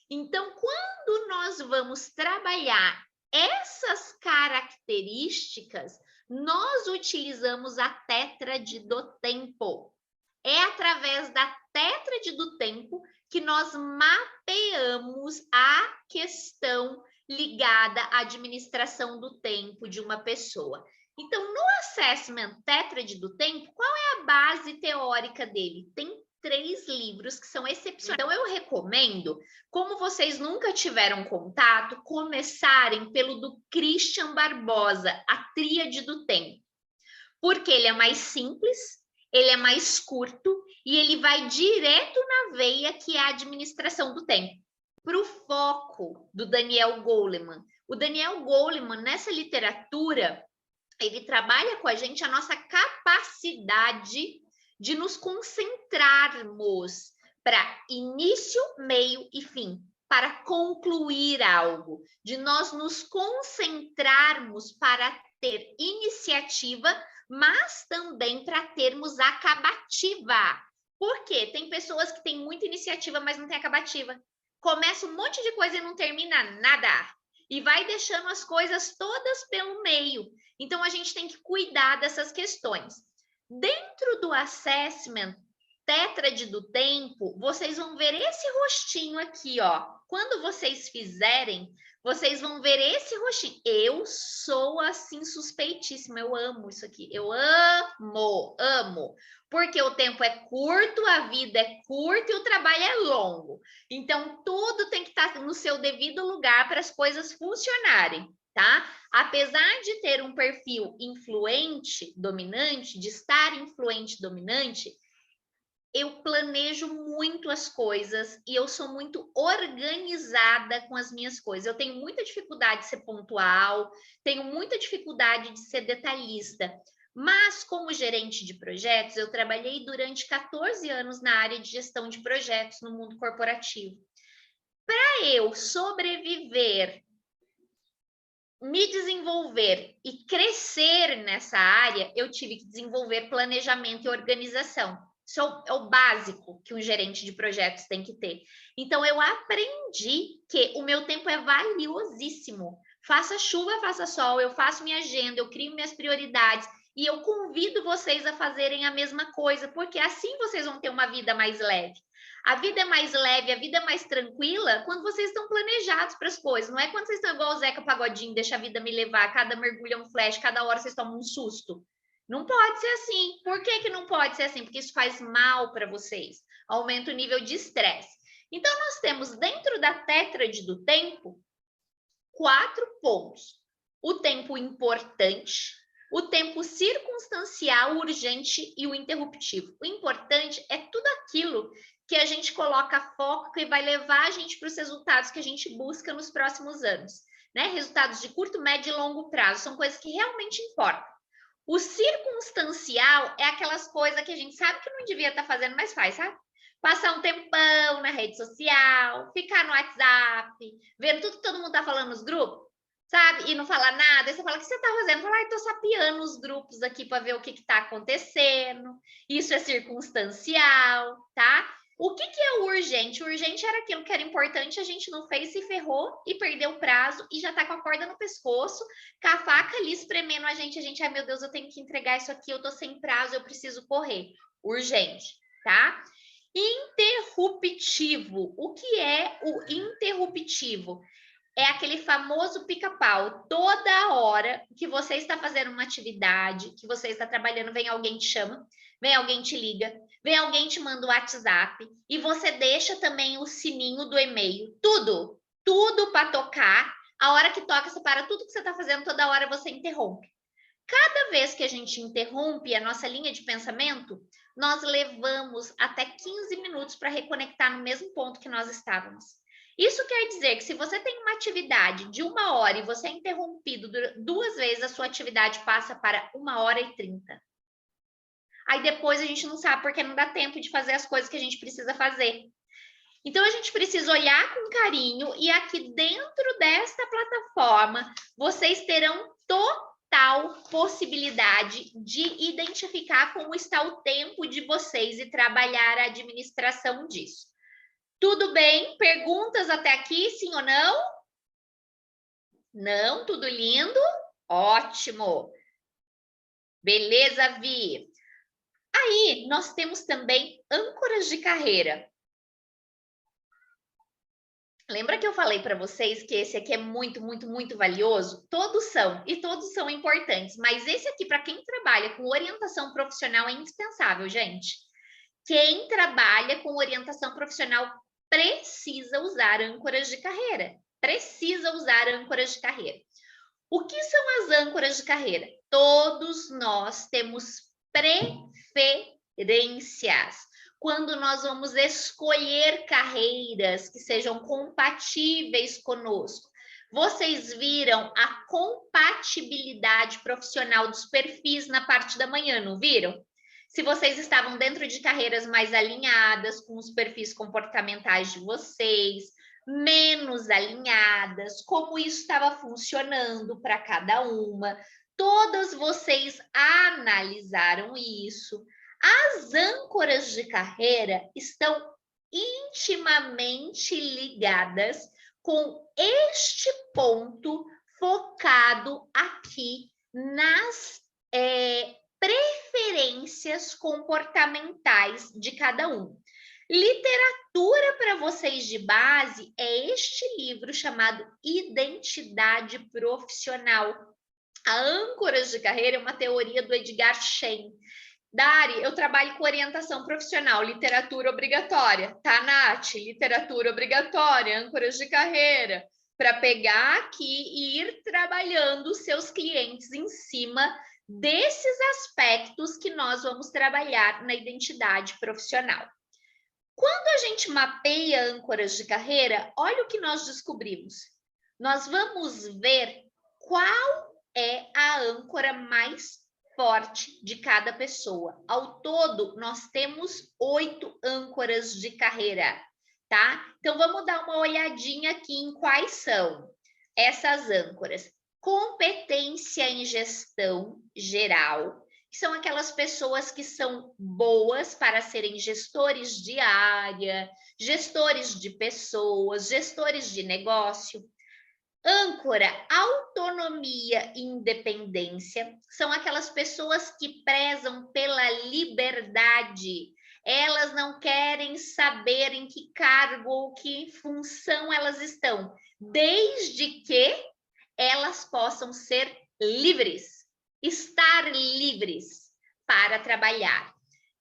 Então, quando nós vamos trabalhar essas características, nós utilizamos a tétrade do tempo. É através da tétrade do tempo que nós mapeamos a questão ligada à administração do tempo de uma pessoa. Então, no assessment tétrade do tempo, qual é a base teórica dele? Tem 3 livros que são excepcionais. Então, eu recomendo, como vocês nunca tiveram contato, começarem pelo do Christian Barbosa, A Tríade do Tempo. Porque ele é mais simples, ele é mais curto e ele vai direto na veia que é a administração do tempo. Para o foco do Daniel Goleman. O Daniel Goleman, nessa literatura, ele trabalha com a gente a nossa capacidade de nos concentrarmos para início, meio e fim, para concluir algo, de nós nos concentrarmos para ter iniciativa, mas também para termos acabativa. Por quê? Tem pessoas que têm muita iniciativa, mas não tem acabativa. Começa um monte de coisa e não termina nada. E vai deixando as coisas todas pelo meio. Então, a gente tem que cuidar dessas questões. Dentro do assessment tétrade do tempo, vocês vão ver esse rostinho aqui, ó. Quando vocês fizerem, vocês vão ver esse rostinho. Eu sou, assim, suspeitíssima. Eu amo isso aqui. Eu amo, amo. Porque o tempo é curto, a vida é curta e o trabalho é longo. Então, tudo tem que estar no seu devido lugar para as coisas funcionarem, tá? Apesar de ter um perfil influente, dominante, de estar influente, dominante, eu planejo muito as coisas e eu sou muito organizada com as minhas coisas. Eu tenho muita dificuldade de ser pontual, tenho muita dificuldade de ser detalhista. Mas, como gerente de projetos, eu trabalhei durante 14 anos na área de gestão de projetos no mundo corporativo. Para eu sobreviver, me desenvolver e crescer nessa área, eu tive que desenvolver planejamento e organização. Isso é o básico que um gerente de projetos tem que ter. Então, eu aprendi que o meu tempo é valiosíssimo. Faça chuva, faça sol, eu faço minha agenda, eu crio minhas prioridades e eu convido vocês a fazerem a mesma coisa, porque assim vocês vão ter uma vida mais leve. A vida é mais leve, a vida é mais tranquila quando vocês estão planejados para as coisas. Não é quando vocês estão igual o Zeca Pagodinho, deixa a vida me levar, cada mergulho é um flash, cada hora vocês tomam um susto. Não pode ser assim. Por que que não pode ser assim? Porque isso faz mal para vocês. Aumenta o nível de estresse. Então, nós temos dentro da tétrade do tempo 4 pontos. O tempo importante, o tempo circunstancial, urgente e o interruptivo. O importante é tudo aquilo que a gente coloca foco que vai levar a gente para os resultados que a gente busca nos próximos anos. Né? Resultados de curto, médio e longo prazo são coisas que realmente importam. O circunstancial é aquelas coisas que a gente sabe que não devia estar fazendo, mas faz, sabe? Passar um tempão na rede social, ficar no WhatsApp, vendo tudo que todo mundo está falando nos grupos, sabe? E não falar nada. Aí você fala, o que você está fazendo? Fala, estou sapeando os grupos aqui para ver o que está acontecendo. Isso é circunstancial, tá? O que é o urgente? O urgente era aquilo que era importante, a gente não fez, se ferrou e perdeu o prazo e já está com a corda no pescoço, com a faca ali espremendo a gente, ai meu Deus, eu tenho que entregar isso aqui, eu tô sem prazo, eu preciso correr. Urgente, tá? Interruptivo. O que é o interruptivo? É aquele famoso pica-pau. Toda hora que você está fazendo uma atividade, que você está trabalhando, vem alguém te chama, vem alguém te liga, vem alguém te manda o WhatsApp e você deixa também o sininho do e-mail. Tudo para tocar. A hora que toca, você para tudo que você está fazendo, toda hora você interrompe. Cada vez que a gente interrompe a nossa linha de pensamento, nós levamos até 15 minutos para reconectar no mesmo ponto que nós estávamos. Isso quer dizer que se você tem uma atividade de 1 hora e você é interrompido 2 vezes, a sua atividade passa para 1 hora e 30. Aí depois a gente não sabe porque não dá tempo de fazer as coisas que a gente precisa fazer. Então, a gente precisa olhar com carinho e aqui dentro desta plataforma, vocês terão total possibilidade de identificar como está o tempo de vocês e trabalhar a administração disso. Tudo bem? Perguntas até aqui, sim ou não? Não? Tudo lindo? Ótimo! Beleza, Vi? Aí, nós temos também âncoras de carreira. Lembra que eu falei para vocês que esse aqui é muito, muito, muito valioso? Todos são, e todos são importantes, mas esse aqui, para quem trabalha com orientação profissional, é indispensável, gente. Quem trabalha com orientação profissional precisa usar âncoras de carreira. Precisa usar âncoras de carreira. O que são as âncoras de carreira? Todos nós temos preferências. Quando nós vamos escolher carreiras que sejam compatíveis conosco. Vocês viram a compatibilidade profissional dos perfis na parte da manhã, não viram? Se vocês estavam dentro de carreiras mais alinhadas com os perfis comportamentais de vocês, menos alinhadas, como isso estava funcionando para cada uma. Todas vocês analisaram isso. As âncoras de carreira estão intimamente ligadas com este ponto focado aqui nas preferências comportamentais de cada um. Literatura para vocês de base é este livro chamado Identidade Profissional. A âncoras de carreira é uma teoria do Edgar Schein. Dari, eu trabalho com orientação profissional, literatura obrigatória, tá, Nath? Literatura obrigatória, âncoras de carreira, para pegar aqui e ir trabalhando os seus clientes em cima desses aspectos que nós vamos trabalhar na identidade profissional. Quando a gente mapeia âncoras de carreira, olha o que nós descobrimos. Nós vamos ver qual é a âncora mais forte de cada pessoa. Ao todo, nós temos 8 âncoras de carreira, tá? Então, vamos dar uma olhadinha aqui em quais são essas âncoras. Competência em gestão geral, que são aquelas pessoas que são boas para serem gestores de área, gestores de pessoas, gestores de negócio. Âncora, autonomia e independência, são aquelas pessoas que prezam pela liberdade. Elas não querem saber em que cargo ou que função elas estão, desde que elas possam ser livres, estar livres para trabalhar.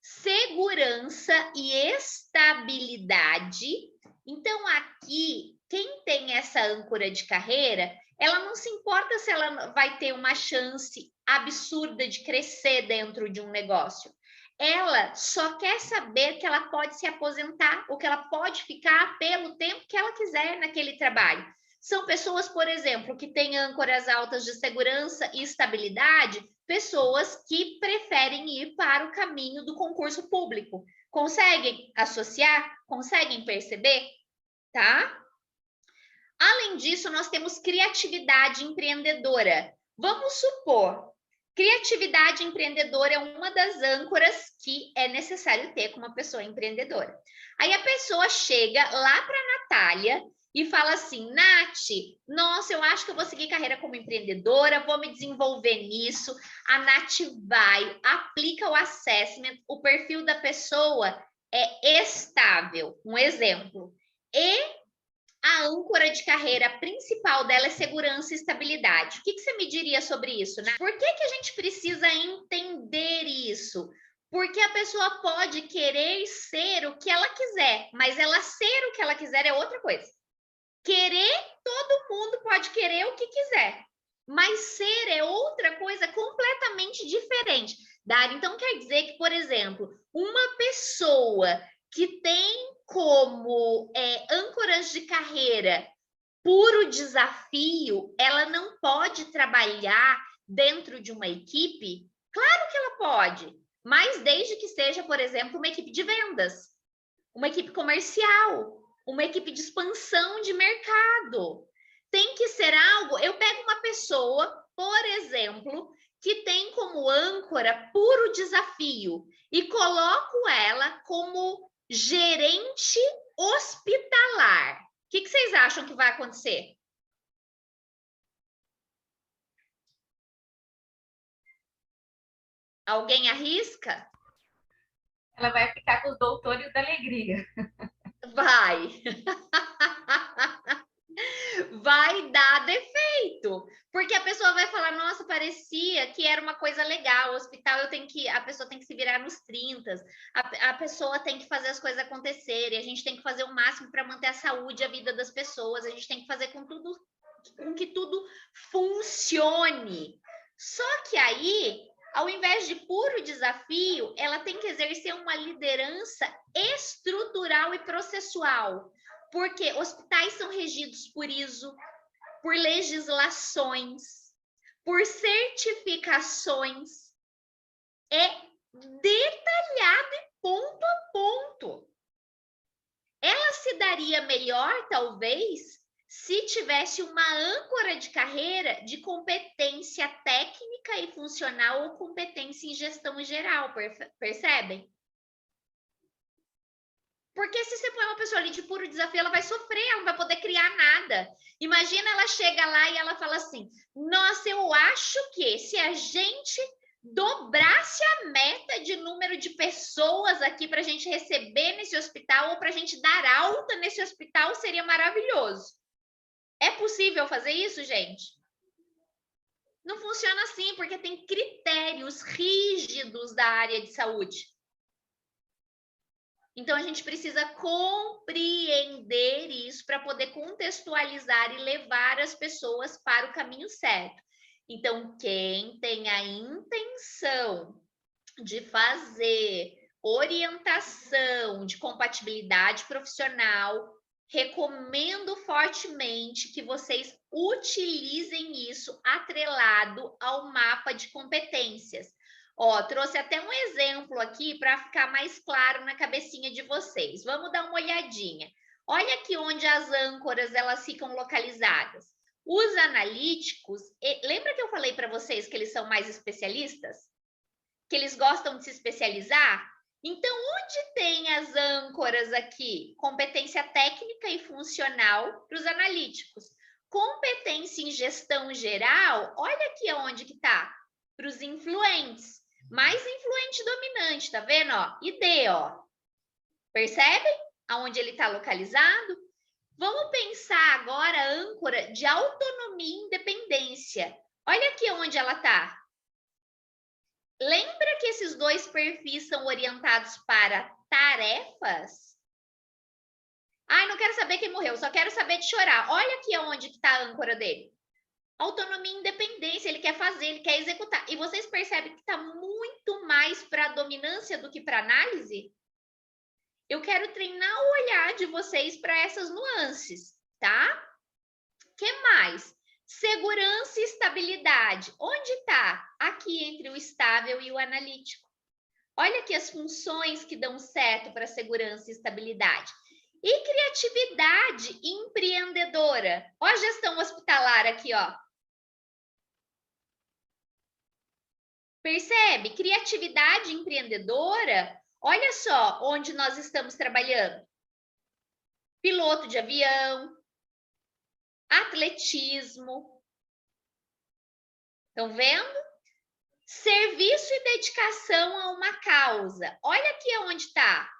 Segurança e estabilidade. Então, aqui, quem tem essa âncora de carreira, ela não se importa se ela vai ter uma chance absurda de crescer dentro de um negócio. Ela só quer saber que ela pode se aposentar ou que ela pode ficar pelo tempo que ela quiser naquele trabalho. São pessoas, por exemplo, que têm âncoras altas de segurança e estabilidade, pessoas que preferem ir para o caminho do concurso público. Conseguem associar? Conseguem perceber? Tá? Além disso, nós temos criatividade empreendedora. Vamos supor, criatividade empreendedora é uma das âncoras que é necessário ter com uma pessoa empreendedora. Aí a pessoa chega lá para a Natália e fala assim, Nath, nossa, eu acho que eu vou seguir carreira como empreendedora, vou me desenvolver nisso. A Nath vai, aplica o assessment, o perfil da pessoa é estável, um exemplo. E a âncora de carreira principal dela é segurança e estabilidade. O que você me diria sobre isso, né? Por que a gente precisa entender isso? Porque a pessoa pode querer ser o que ela quiser, mas ela ser o que ela quiser é outra coisa. Querer, todo mundo pode querer o que quiser, mas ser é outra coisa completamente diferente. Dari, então quer dizer que, por exemplo, uma pessoa que tem como âncoras de carreira puro desafio, ela não pode trabalhar dentro de uma equipe? Claro que ela pode, mas desde que seja, por exemplo, uma equipe de vendas, uma equipe comercial. uma equipe de expansão de mercado. Tem que ser algo... Eu pego uma pessoa, por exemplo, que tem como âncora puro desafio e coloco ela como gerente hospitalar. O que vocês acham que vai acontecer? Alguém arrisca? Ela vai ficar com os doutores da alegria. Vai. Vai dar defeito, porque a pessoa vai falar, nossa, parecia que era uma coisa legal, o hospital a pessoa tem que se virar nos 30, a pessoa tem que fazer as coisas acontecerem, a gente tem que fazer o máximo para manter a saúde e a vida das pessoas, a gente tem que fazer com que tudo funcione. Só que aí, ao invés de puro desafio, ela tem que exercer uma liderança estrutural e processual. Porque hospitais são regidos por ISO, por legislações, por certificações. É detalhado e ponto a ponto. Ela se daria melhor, talvez, se tivesse uma âncora de carreira de competência técnica e funcional ou competência em gestão geral, percebem? Porque se você põe uma pessoa ali de puro desafio, ela vai sofrer, ela não vai poder criar nada. Imagina ela chega lá e ela fala assim, nossa, eu acho que se a gente dobrasse a meta de número de pessoas aqui para a gente receber nesse hospital ou para a gente dar alta nesse hospital, seria maravilhoso. É possível fazer isso, gente? Não funciona assim, porque tem critérios rígidos da área de saúde. Então, a gente precisa compreender isso para poder contextualizar e levar as pessoas para o caminho certo. Então, quem tem a intenção de fazer orientação de compatibilidade profissional, recomendo fortemente que vocês utilizem isso atrelado ao mapa de competências. Ó, trouxe até um exemplo aqui para ficar mais claro na cabecinha de vocês. Vamos dar uma olhadinha. Olha aqui onde as âncoras elas ficam localizadas. Os analíticos, lembra que eu falei para vocês que eles são mais especialistas? Que eles gostam de se especializar? Então, onde tem as âncoras aqui? Competência técnica e funcional para os analíticos. Competência em gestão geral, olha aqui onde que está. Para os influentes. Mais influente dominante, tá vendo? Ó, ID, ó. Percebem aonde ele está localizado? Vamos pensar agora a âncora de autonomia e independência. Olha aqui onde ela está. Lembra que esses dois perfis são orientados para tarefas? Ai, não quero saber quem morreu, só quero saber de chorar. Olha aqui onde está a âncora dele. Autonomia e independência, ele quer fazer, ele quer executar. E vocês percebem que está muito mais para dominância do que para análise? Eu quero treinar o olhar de vocês para essas nuances, tá? O que mais? Segurança e estabilidade. Onde está? Aqui entre o estável e o analítico. Olha aqui as funções que dão certo para segurança e estabilidade. E criatividade empreendedora. Ó a gestão hospitalar aqui, ó. Percebe? Criatividade empreendedora, olha só onde nós estamos trabalhando. Piloto de avião, atletismo. Estão vendo? Serviço e dedicação a uma causa. Olha aqui onde está.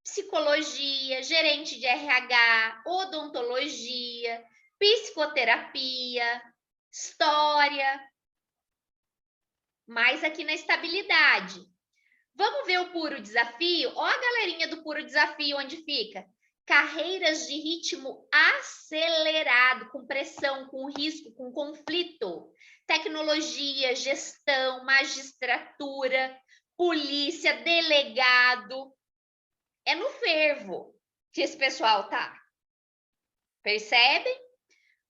Psicologia, gerente de RH, odontologia, psicoterapia, história. Mais aqui na estabilidade. Vamos ver o puro desafio? Ó a galerinha do puro desafio onde fica. Carreiras de ritmo acelerado, com pressão, com risco, com conflito. Tecnologia, gestão, magistratura, polícia, delegado. É no fervo que esse pessoal tá. Percebem?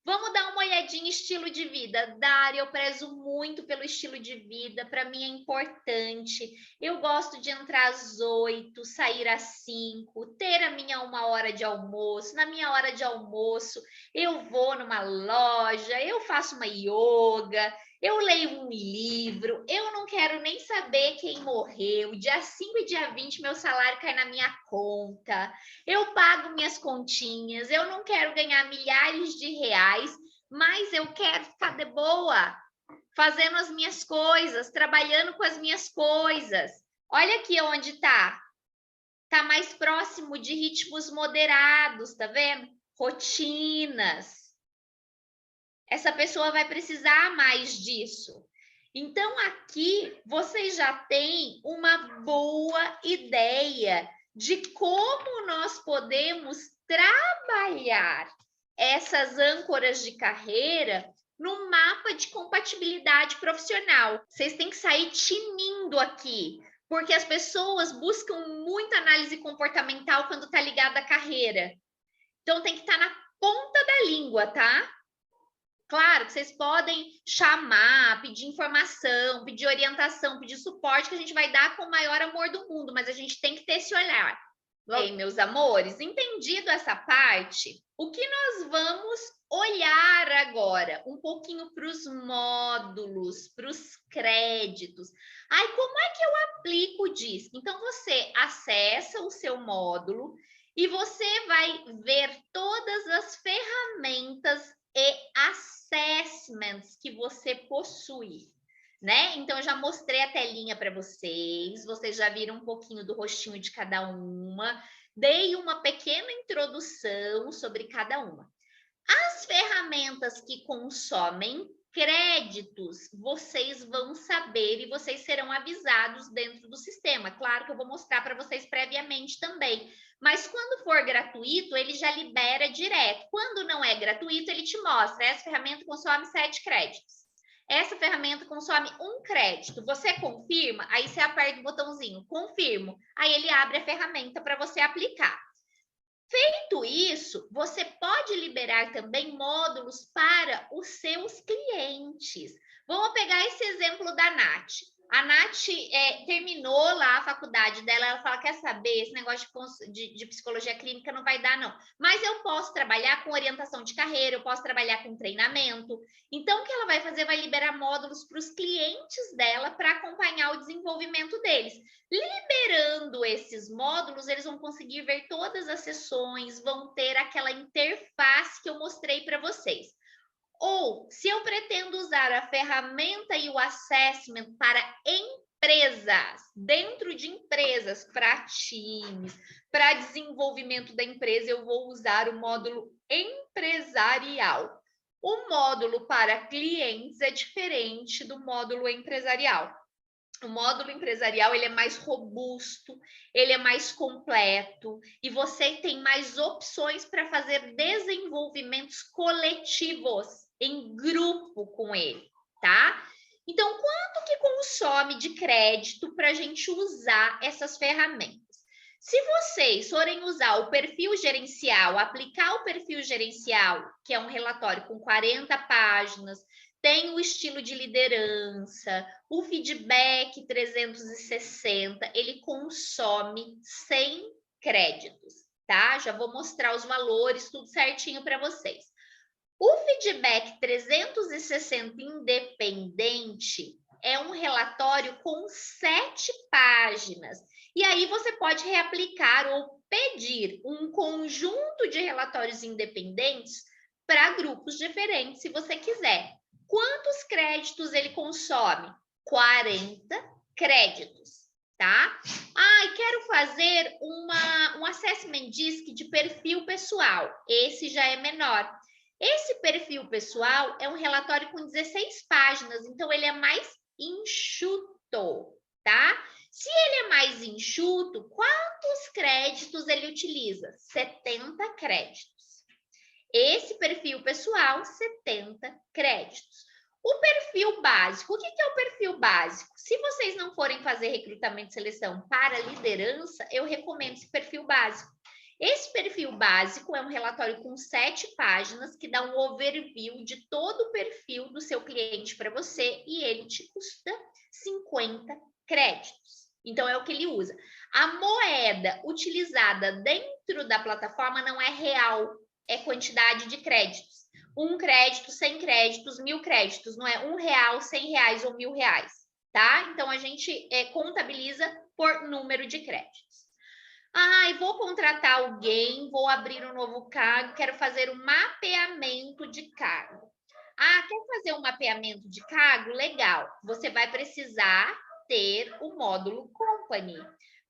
Vamos dar uma olhadinha em estilo de vida. Dária, eu prezo muito pelo estilo de vida, para mim é importante. Eu gosto de entrar às 8, sair às 5, ter a minha 1 hora de almoço. Na minha hora de almoço, eu vou numa loja, eu faço uma yoga, eu leio um livro, eu não quero nem saber quem morreu. Dia 5 e dia 20, meu salário cai na minha conta. Eu pago minhas continhas, eu não quero ganhar milhares de reais, mas eu quero ficar de boa, fazendo as minhas coisas, trabalhando com as minhas coisas. Olha aqui onde está. Está mais próximo de ritmos moderados, tá vendo? Rotinas. Essa pessoa vai precisar mais disso. Então, aqui vocês já têm uma boa ideia de como nós podemos trabalhar essas âncoras de carreira no mapa de compatibilidade profissional. Vocês têm que sair tinindo aqui, porque as pessoas buscam muita análise comportamental quando está ligada à carreira. Então, tem que estar na ponta da língua, tá? Claro que vocês podem chamar, pedir informação, pedir orientação, pedir suporte, que a gente vai dar com o maior amor do mundo, mas a gente tem que ter esse olhar. Bem, meus amores, entendido essa parte, o que nós vamos olhar agora? Um pouquinho para os módulos, para os créditos. Ai, como é que eu aplico o DISC? Então, você acessa o seu módulo e você vai ver todas as ferramentas e assessments que você possui, né? Então, eu já mostrei a telinha para vocês já viram um pouquinho do rostinho de cada uma, dei uma pequena introdução sobre cada uma. As ferramentas que consomem créditos, vocês vão saber e vocês serão avisados dentro do sistema. Claro que eu vou mostrar para vocês previamente também, mas quando for gratuito, ele já libera direto. Quando não é gratuito, ele te mostra, essa ferramenta consome 7 créditos. Essa ferramenta consome 1 crédito. Você confirma? Aí você aperta o botãozinho, confirmo. Aí ele abre a ferramenta para você aplicar. Feito isso, você pode liberar também módulos para os seus clientes. Vamos pegar esse exemplo da Nath. A Nath terminou lá a faculdade dela, ela fala, quer saber, esse negócio de psicologia clínica não vai dar, não. Mas eu posso trabalhar com orientação de carreira, eu posso trabalhar com treinamento. Então, o que ela vai fazer? Vai liberar módulos para os clientes dela para acompanhar o desenvolvimento deles. Liberando esses módulos, eles vão conseguir ver todas as sessões, vão ter aquela interface que eu mostrei para vocês. Ou, se eu pretendo usar a ferramenta e o assessment para empresas, dentro de empresas, para times, para desenvolvimento da empresa, eu vou usar o módulo empresarial. O módulo para clientes é diferente do módulo empresarial. O módulo empresarial ele é mais robusto, ele é mais completo e você tem mais opções para fazer desenvolvimentos coletivos em grupo com ele, tá? Então, quanto que consome de crédito para a gente usar essas ferramentas? Se vocês forem usar o perfil gerencial, aplicar o perfil gerencial, que é um relatório com 40 páginas, tem o estilo de liderança, o feedback 360, ele consome 100 créditos, tá? Já vou mostrar os valores, tudo certinho para vocês. O feedback 360 independente é um relatório com 7 páginas. E aí você pode reaplicar ou pedir um conjunto de relatórios independentes para grupos diferentes, se você quiser. Quantos créditos ele consome? 40 créditos, tá? Ah, e quero fazer um assessment DISC de perfil pessoal. Esse já é menor. Esse perfil pessoal é um relatório com 16 páginas, então ele é mais enxuto, tá? Se ele é mais enxuto, quantos créditos ele utiliza? 70 créditos. Esse perfil pessoal, 70 créditos. O perfil básico, o que é o perfil básico? Se vocês não forem fazer recrutamento e seleção para liderança, eu recomendo esse perfil básico. Esse perfil básico é um relatório com 7 páginas que dá um overview de todo o perfil do seu cliente para você e ele te custa 50 créditos. Então, é o que ele usa. A moeda utilizada dentro da plataforma não é real, é quantidade de créditos. 1 crédito, 100 créditos, 1.000 créditos. Não é R$1, 100 reais ou 1.000 reais, tá? Então, a gente contabiliza por número de créditos. Vou contratar alguém, vou abrir um novo cargo, quero fazer um mapeamento de cargo. Quer fazer um mapeamento de cargo? Legal. Você vai precisar ter o módulo Company.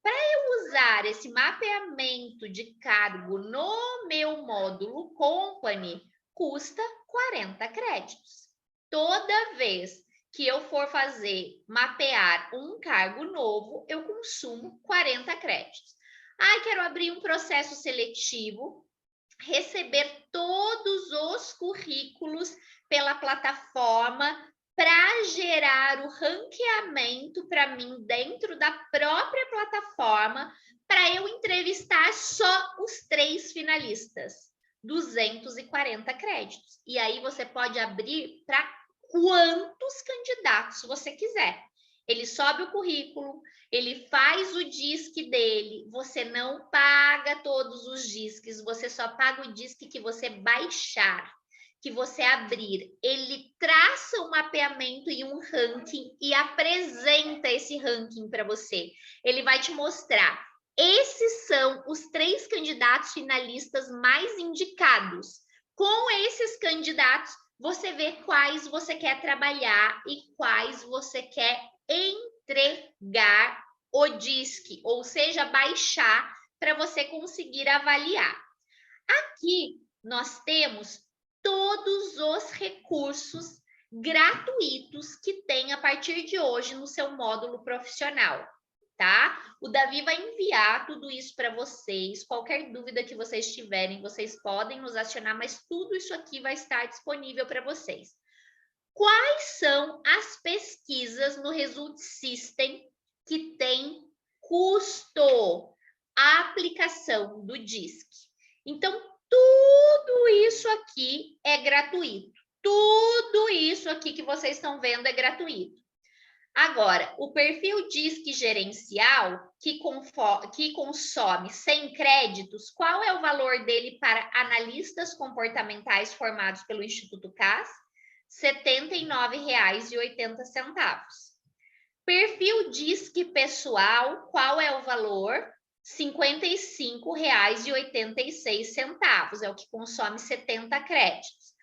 Para eu usar esse mapeamento de cargo no meu módulo Company, custa 40 créditos. Toda vez que eu for mapear um cargo novo, eu consumo 40 créditos. Quero abrir um processo seletivo, receber todos os currículos pela plataforma para gerar o ranqueamento para mim dentro da própria plataforma, para eu entrevistar só os 3 finalistas, 240 créditos. E aí você pode abrir para quantos candidatos você quiser. Ele sobe o currículo, ele faz o DISC dele, você não paga todos os DISCs, você só paga o DISC que você baixar, que você abrir. Ele traça um mapeamento e um ranking e apresenta esse ranking para você. Ele vai te mostrar, esses são os 3 candidatos finalistas mais indicados. Com esses candidatos, você vê quais você quer trabalhar e quais você quer entregar o DISC, ou seja, baixar para você conseguir avaliar. Aqui nós temos todos os recursos gratuitos que tem a partir de hoje no seu módulo profissional, tá? O Davi vai enviar tudo isso para vocês. Qualquer dúvida que vocês tiverem, vocês podem nos acionar, mas tudo isso aqui vai estar disponível para vocês. Quais são as pesquisas no Result System que tem custo? A aplicação do DISC. Então, tudo isso aqui é gratuito. Tudo isso aqui que vocês estão vendo é gratuito. Agora, o perfil DISC gerencial, que consome 100 créditos, qual é o valor dele para analistas comportamentais formados pelo Instituto CAS? R$ 79,80. Perfil DISC pessoal, qual é o valor? R$ 55,86, é o que consome 70 créditos.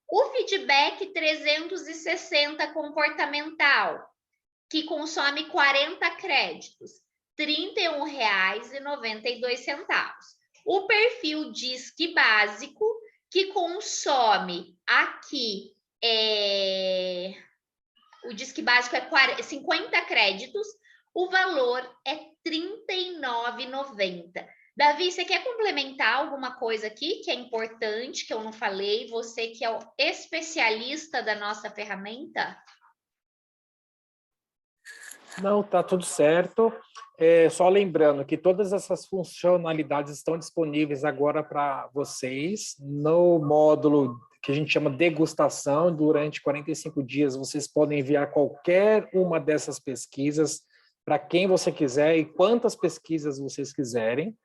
O feedback 360 comportamental, que consome 40 créditos, R$ 31,92. O perfil DISC básico, que consome aqui, o DISC básico é 50 créditos, o valor é R$ 39,90. Davi, você quer complementar alguma coisa aqui que é importante, que eu não falei? Você que é o especialista da nossa ferramenta? Não, tá tudo certo. Só lembrando que todas essas funcionalidades estão disponíveis agora para vocês no módulo que a gente chama degustação. Durante 45 dias, vocês podem enviar qualquer uma dessas pesquisas para quem você quiser e quantas pesquisas vocês quiserem.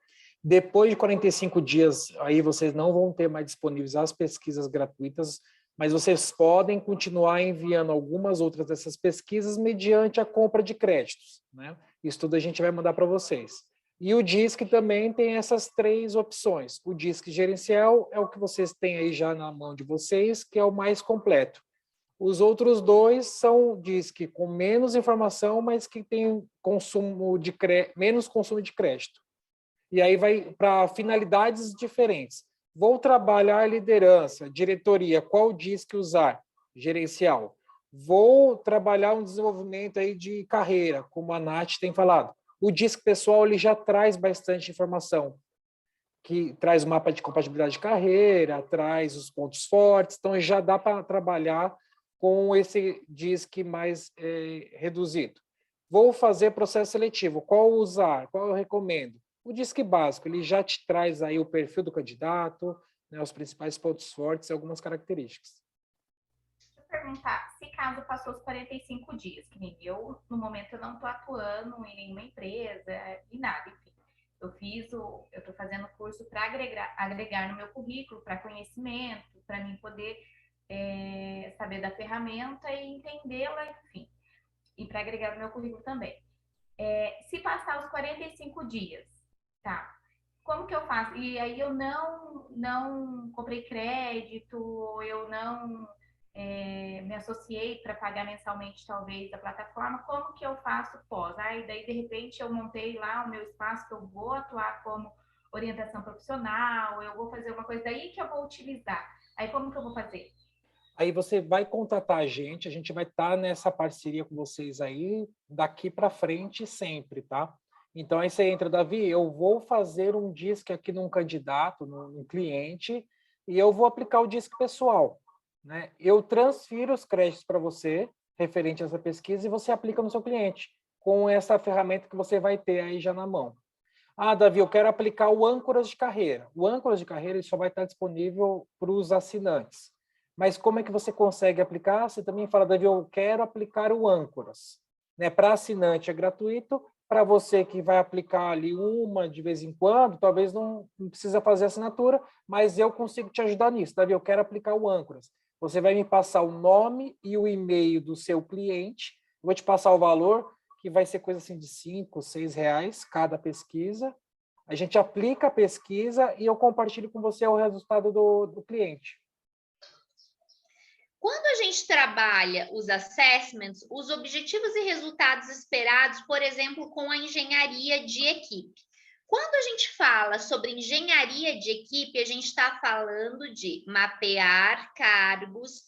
Depois de 45 dias, aí vocês não vão ter mais disponíveis as pesquisas gratuitas, mas vocês podem continuar enviando algumas outras dessas pesquisas mediante a compra de créditos, né? Isso tudo a gente vai mandar para vocês. E o DISC também tem essas 3 opções. O DISC gerencial é o que vocês têm aí já na mão de vocês, que é o mais completo. Os outros 2 são DISC com menos informação, mas que tem menos consumo de crédito. E aí vai para finalidades diferentes. Vou trabalhar a liderança, diretoria, qual DISC usar? Gerencial. Vou trabalhar um desenvolvimento aí de carreira, como a Nath tem falado. O DISC pessoal ele já traz bastante informação, que traz o mapa de compatibilidade de carreira, traz os pontos fortes, então já dá para trabalhar com esse DISC mais reduzido. Vou fazer processo seletivo, qual usar, qual eu recomendo? O Disque Básico, ele já te traz aí o perfil do candidato, né, os principais pontos fortes e algumas características. Deixa eu perguntar, se caso passou os 45 dias, que nem eu, no momento eu não estou atuando em nenhuma empresa e nada, enfim. Eu estou fazendo curso para agregar no meu currículo, para conhecimento, para mim poder saber da ferramenta e entendê-la, enfim, e para agregar no meu currículo também. Se passar os 45 dias, tá? Como que eu faço? E aí eu não comprei crédito, eu não me associei para pagar mensalmente, talvez, a plataforma. Como que eu faço pós? Aí daí, de repente, eu montei lá o meu espaço que eu vou atuar como orientação profissional, eu vou fazer uma coisa daí que eu vou utilizar. Aí como que eu vou fazer? Aí você vai contatar a gente vai estar nessa parceria com vocês aí daqui para frente sempre, tá? Então aí você entra, Davi, eu vou fazer um disque aqui num candidato, num cliente, e eu vou aplicar o disque pessoal, né? Eu transfiro os créditos para você, referente a essa pesquisa, e você aplica no seu cliente, com essa ferramenta que você vai ter aí já na mão. Ah, Davi, eu quero aplicar o âncoras de carreira. O âncoras de carreira ele só vai estar disponível para os assinantes. Mas como é que você consegue aplicar? Você também fala, Davi, eu quero aplicar o âncoras. Né? Para assinante é gratuito, para você que vai aplicar ali uma de vez em quando, talvez não precisa fazer assinatura, mas eu consigo te ajudar nisso. Davi, eu quero aplicar o âncoras. Você vai me passar o nome e o e-mail do seu cliente, eu vou te passar o valor, que vai ser coisa assim de R$ 5, R$ 6 cada pesquisa. A gente aplica a pesquisa e eu compartilho com você o resultado do cliente. Quando a gente trabalha os assessments, os objetivos e resultados esperados, por exemplo, com a engenharia de equipe. Quando a gente fala sobre engenharia de equipe, a gente está falando de mapear cargos,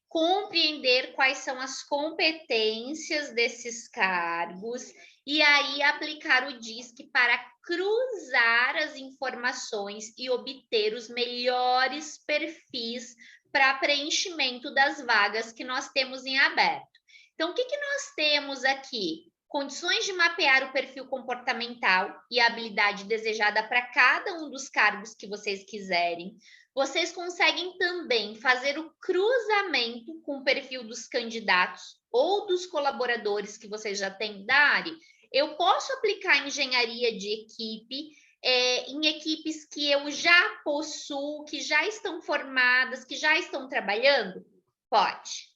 compreender quais são as competências desses cargos e aí aplicar o DISC para cruzar as informações e obter os melhores perfis para preenchimento das vagas que nós temos em aberto. Então, o que nós temos aqui? Condições de mapear o perfil comportamental e a habilidade desejada para cada um dos cargos que vocês quiserem. Vocês conseguem também fazer o cruzamento com o perfil dos candidatos ou dos colaboradores que vocês já têm da área. Eu posso aplicar engenharia de equipe em equipes que eu já possuo, que já estão formadas, que já estão trabalhando? Pode.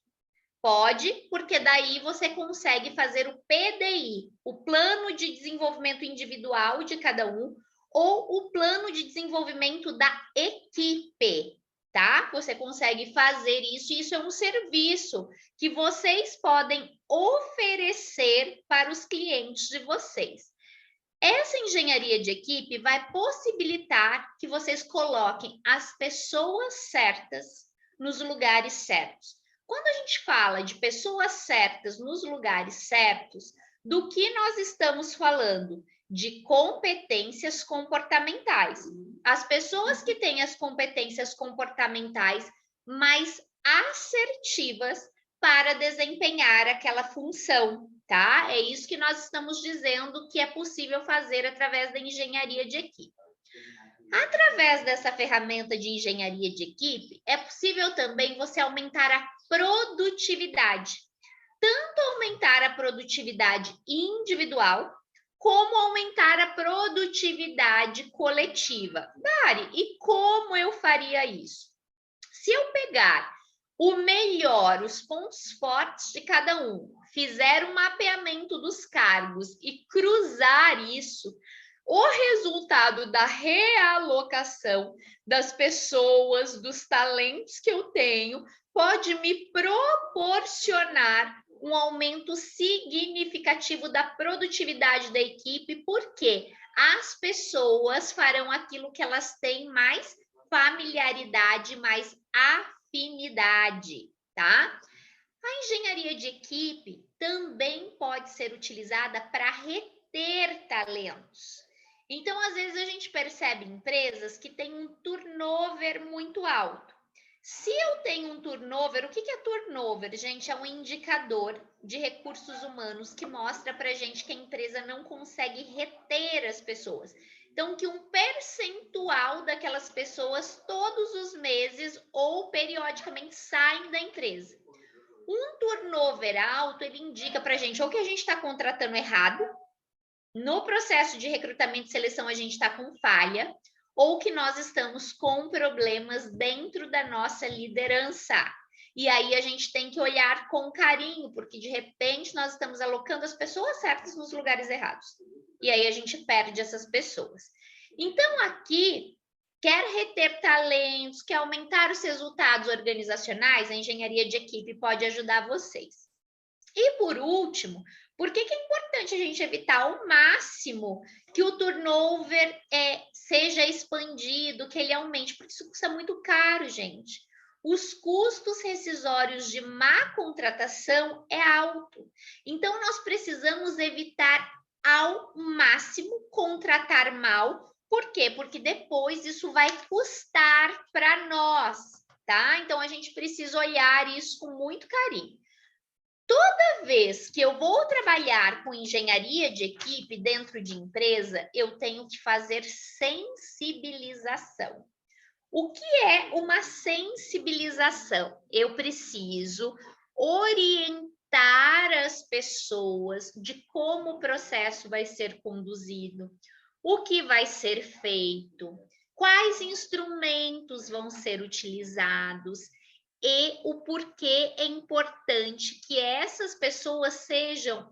Pode, porque daí você consegue fazer o PDI, o Plano de Desenvolvimento Individual de cada um, ou o Plano de Desenvolvimento da equipe, tá? Você consegue fazer isso, e isso é um serviço que vocês podem oferecer para os clientes de vocês. Essa engenharia de equipe vai possibilitar que vocês coloquem as pessoas certas nos lugares certos. Quando a gente fala de pessoas certas nos lugares certos, do que nós estamos falando? De competências comportamentais. As pessoas que têm as competências comportamentais mais assertivas para desempenhar aquela função, tá? É isso que nós estamos dizendo que é possível fazer através da engenharia de equipe. Através dessa ferramenta de engenharia de equipe, é possível também você aumentar a produtividade. Tanto aumentar a produtividade individual, como aumentar a produtividade coletiva. Dari, e como eu faria isso? Se eu pegar o melhor, os pontos fortes de cada um, fizer um mapeamento dos cargos e cruzar isso, o resultado da realocação das pessoas, dos talentos que eu tenho, pode me proporcionar um aumento significativo da produtividade da equipe, porque as pessoas farão aquilo que elas têm mais familiaridade, mais afinidade, tá? A engenharia de equipe também pode ser utilizada para reter talentos. Então, às vezes, a gente percebe empresas que têm um turnover muito alto. Se eu tenho um turnover, o que é turnover, gente? É um indicador de recursos humanos que mostra para a gente que a empresa não consegue reter as pessoas. Então, que um percentual daquelas pessoas todos os meses ou periodicamente saem da empresa. Um turnover alto, ele indica para a gente ou que a gente está contratando errado, no processo de recrutamento e seleção a gente está com falha, ou que nós estamos com problemas dentro da nossa liderança. E aí a gente tem que olhar com carinho, porque de repente nós estamos alocando as pessoas certas nos lugares errados. E aí a gente perde essas pessoas. Então, aqui, quer reter talentos, quer aumentar os resultados organizacionais, a engenharia de equipe pode ajudar vocês. E por último, por que é importante a gente evitar ao máximo que o turnover seja expandido, que ele aumente? Porque isso custa muito caro, gente. Os custos rescisórios de má contratação é alto. Então, nós precisamos evitar ao máximo contratar mal. Por quê? Porque depois isso vai custar para nós, tá? Então, a gente precisa olhar isso com muito carinho. Toda vez que eu vou trabalhar com engenharia de equipe dentro de empresa, eu tenho que fazer sensibilização. O que é uma sensibilização? Eu preciso orientar as pessoas de como o processo vai ser conduzido, o que vai ser feito, quais instrumentos vão ser utilizados, e o porquê é importante que essas pessoas sejam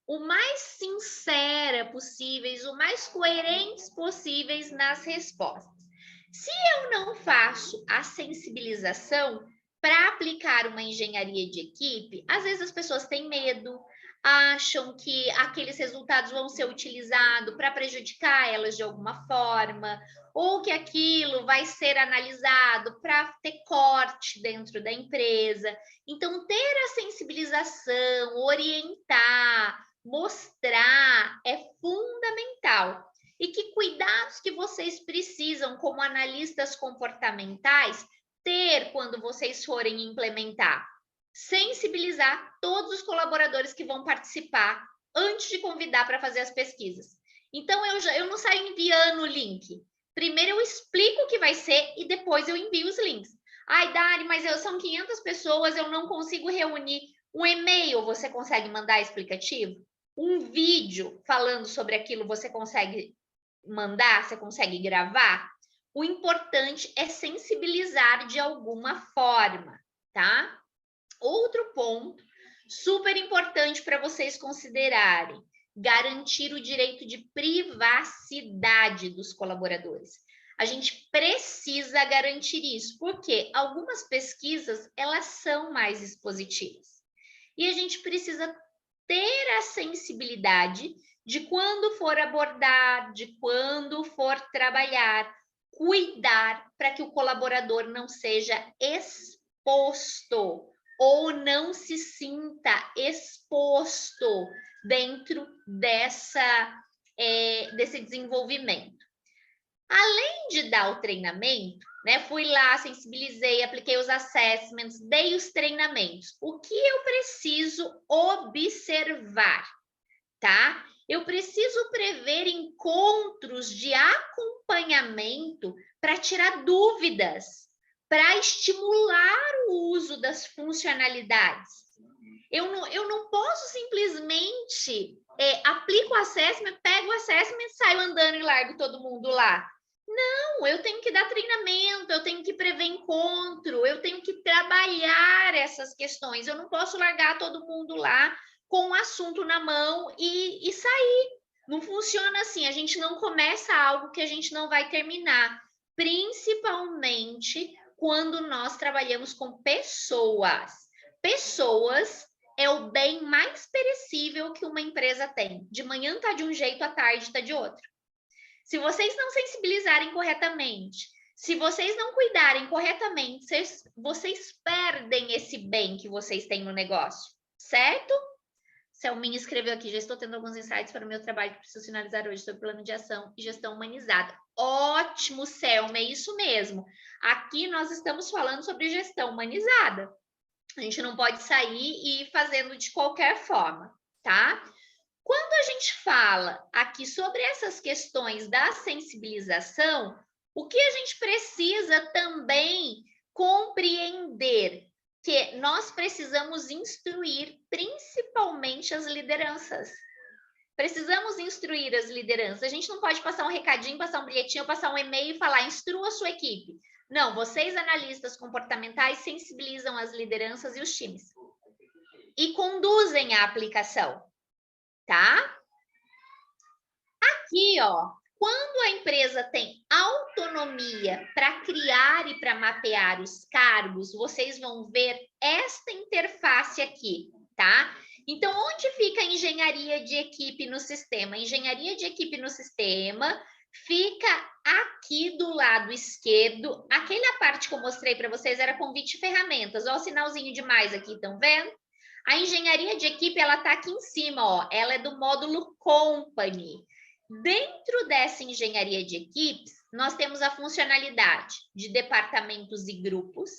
o mais sincera possíveis, o mais coerentes possíveis nas respostas. Se eu não faço a sensibilização para aplicar uma engenharia de equipe, às vezes as pessoas têm medo, acham que aqueles resultados vão ser utilizados para prejudicar elas de alguma forma, ou que aquilo vai ser analisado para ter corte dentro da empresa. Então, ter a sensibilização, orientar, mostrar é fundamental. E que cuidados que vocês precisam como analistas comportamentais ter quando vocês forem implementar? Sensibilizar todos os colaboradores que vão participar antes de convidar para fazer as pesquisas. Então, eu não saio enviando o link. Primeiro eu explico o que vai ser e depois eu envio os links. Ai, Dari, mas são 500 pessoas, eu não consigo reunir. Um e-mail você consegue mandar explicativo? Um vídeo falando sobre aquilo você consegue mandar? Você consegue gravar? O importante é sensibilizar de alguma forma, tá? Outro ponto super importante para vocês considerarem: garantir o direito de privacidade dos colaboradores. A gente precisa garantir isso, porque algumas pesquisas, elas são mais expositivas. E a gente precisa ter a sensibilidade de quando for abordar, de quando for trabalhar, cuidar para que o colaborador não seja exposto ou não se sinta exposto dentro desse desenvolvimento. Além de dar o treinamento, né, fui lá, sensibilizei, apliquei os assessments, dei os treinamentos. O que eu preciso observar, tá? Eu preciso prever encontros de acompanhamento para tirar dúvidas, para estimular o uso das funcionalidades. Eu não posso simplesmente aplico o assessment, pego o assessment, saio andando e largo todo mundo lá. Não, eu tenho que dar treinamento, eu tenho que prever encontro, eu tenho que trabalhar essas questões. Eu não posso largar todo mundo lá com o assunto na mão e sair. Não funciona assim, a gente não começa algo que a gente não vai terminar, principalmente quando nós trabalhamos com pessoas. Pessoas é o bem mais perecível que uma empresa tem. De manhã está de um jeito, à tarde está de outro. Se vocês não sensibilizarem corretamente, se vocês não cuidarem corretamente, vocês perdem esse bem que vocês têm no negócio, certo? Selminha escreveu aqui: já estou tendo alguns insights para o meu trabalho que preciso finalizar hoje sobre plano de ação e gestão humanizada. Ótimo, Selma, é isso mesmo. Aqui nós estamos falando sobre gestão humanizada. A gente não pode sair e ir fazendo de qualquer forma, tá? Quando a gente fala aqui sobre essas questões da sensibilização, o que a gente precisa também compreender que nós precisamos instruir principalmente as lideranças. Precisamos instruir as lideranças. A gente não pode passar um recadinho, passar um bilhetinho, passar um e-mail e falar, instrua a sua equipe. Não, vocês, analistas comportamentais, sensibilizam as lideranças e os times. E conduzem a aplicação, tá? Aqui, ó, quando a empresa tem autonomia para criar e para mapear os cargos, vocês vão ver esta interface aqui, tá? Então, onde fica a engenharia de equipe no sistema? A engenharia de equipe no sistema fica aqui do lado esquerdo. Aquela parte que eu mostrei para vocês era convite e ferramentas. Ó, o sinalzinho de mais aqui, estão vendo? A engenharia de equipe, ela está aqui em cima, ó. Ela é do módulo Company. Dentro dessa engenharia de equipes, nós temos a funcionalidade de departamentos e grupos,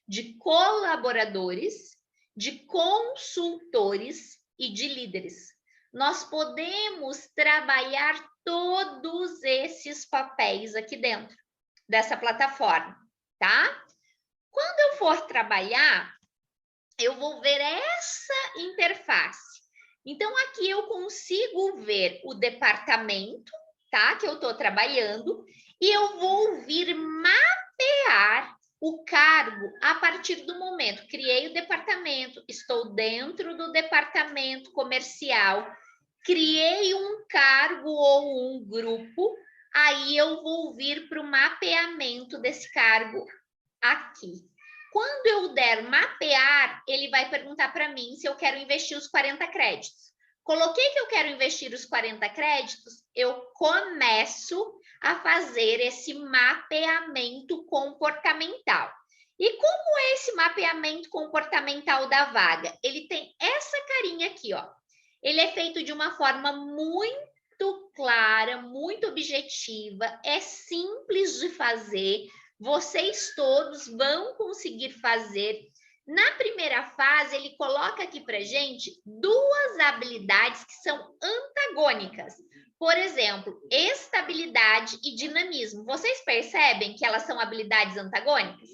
de colaboradores, de consultores e de líderes. Nós podemos trabalhar todos esses papéis aqui dentro dessa plataforma, tá? Quando eu for trabalhar, eu vou ver essa interface. Então, aqui eu consigo ver o departamento, tá? Que eu estou trabalhando, e eu vou vir mapear o cargo a partir do momento. Criei o departamento, estou dentro do departamento comercial, criei um cargo ou um grupo, aí eu vou vir para o mapeamento desse cargo aqui. Quando eu der mapear, ele vai perguntar para mim se eu quero investir os 40 créditos. Coloquei que eu quero investir os 40 créditos, eu começo a fazer esse mapeamento comportamental. E como é esse mapeamento comportamental da vaga? Ele tem essa carinha aqui, ó. Ele é feito de uma forma muito clara, muito objetiva, é simples de fazer. Vocês todos vão conseguir fazer. Na primeira fase, ele coloca aqui para gente duas habilidades que são antagônicas. Por exemplo, estabilidade e dinamismo. Vocês percebem que elas são habilidades antagônicas?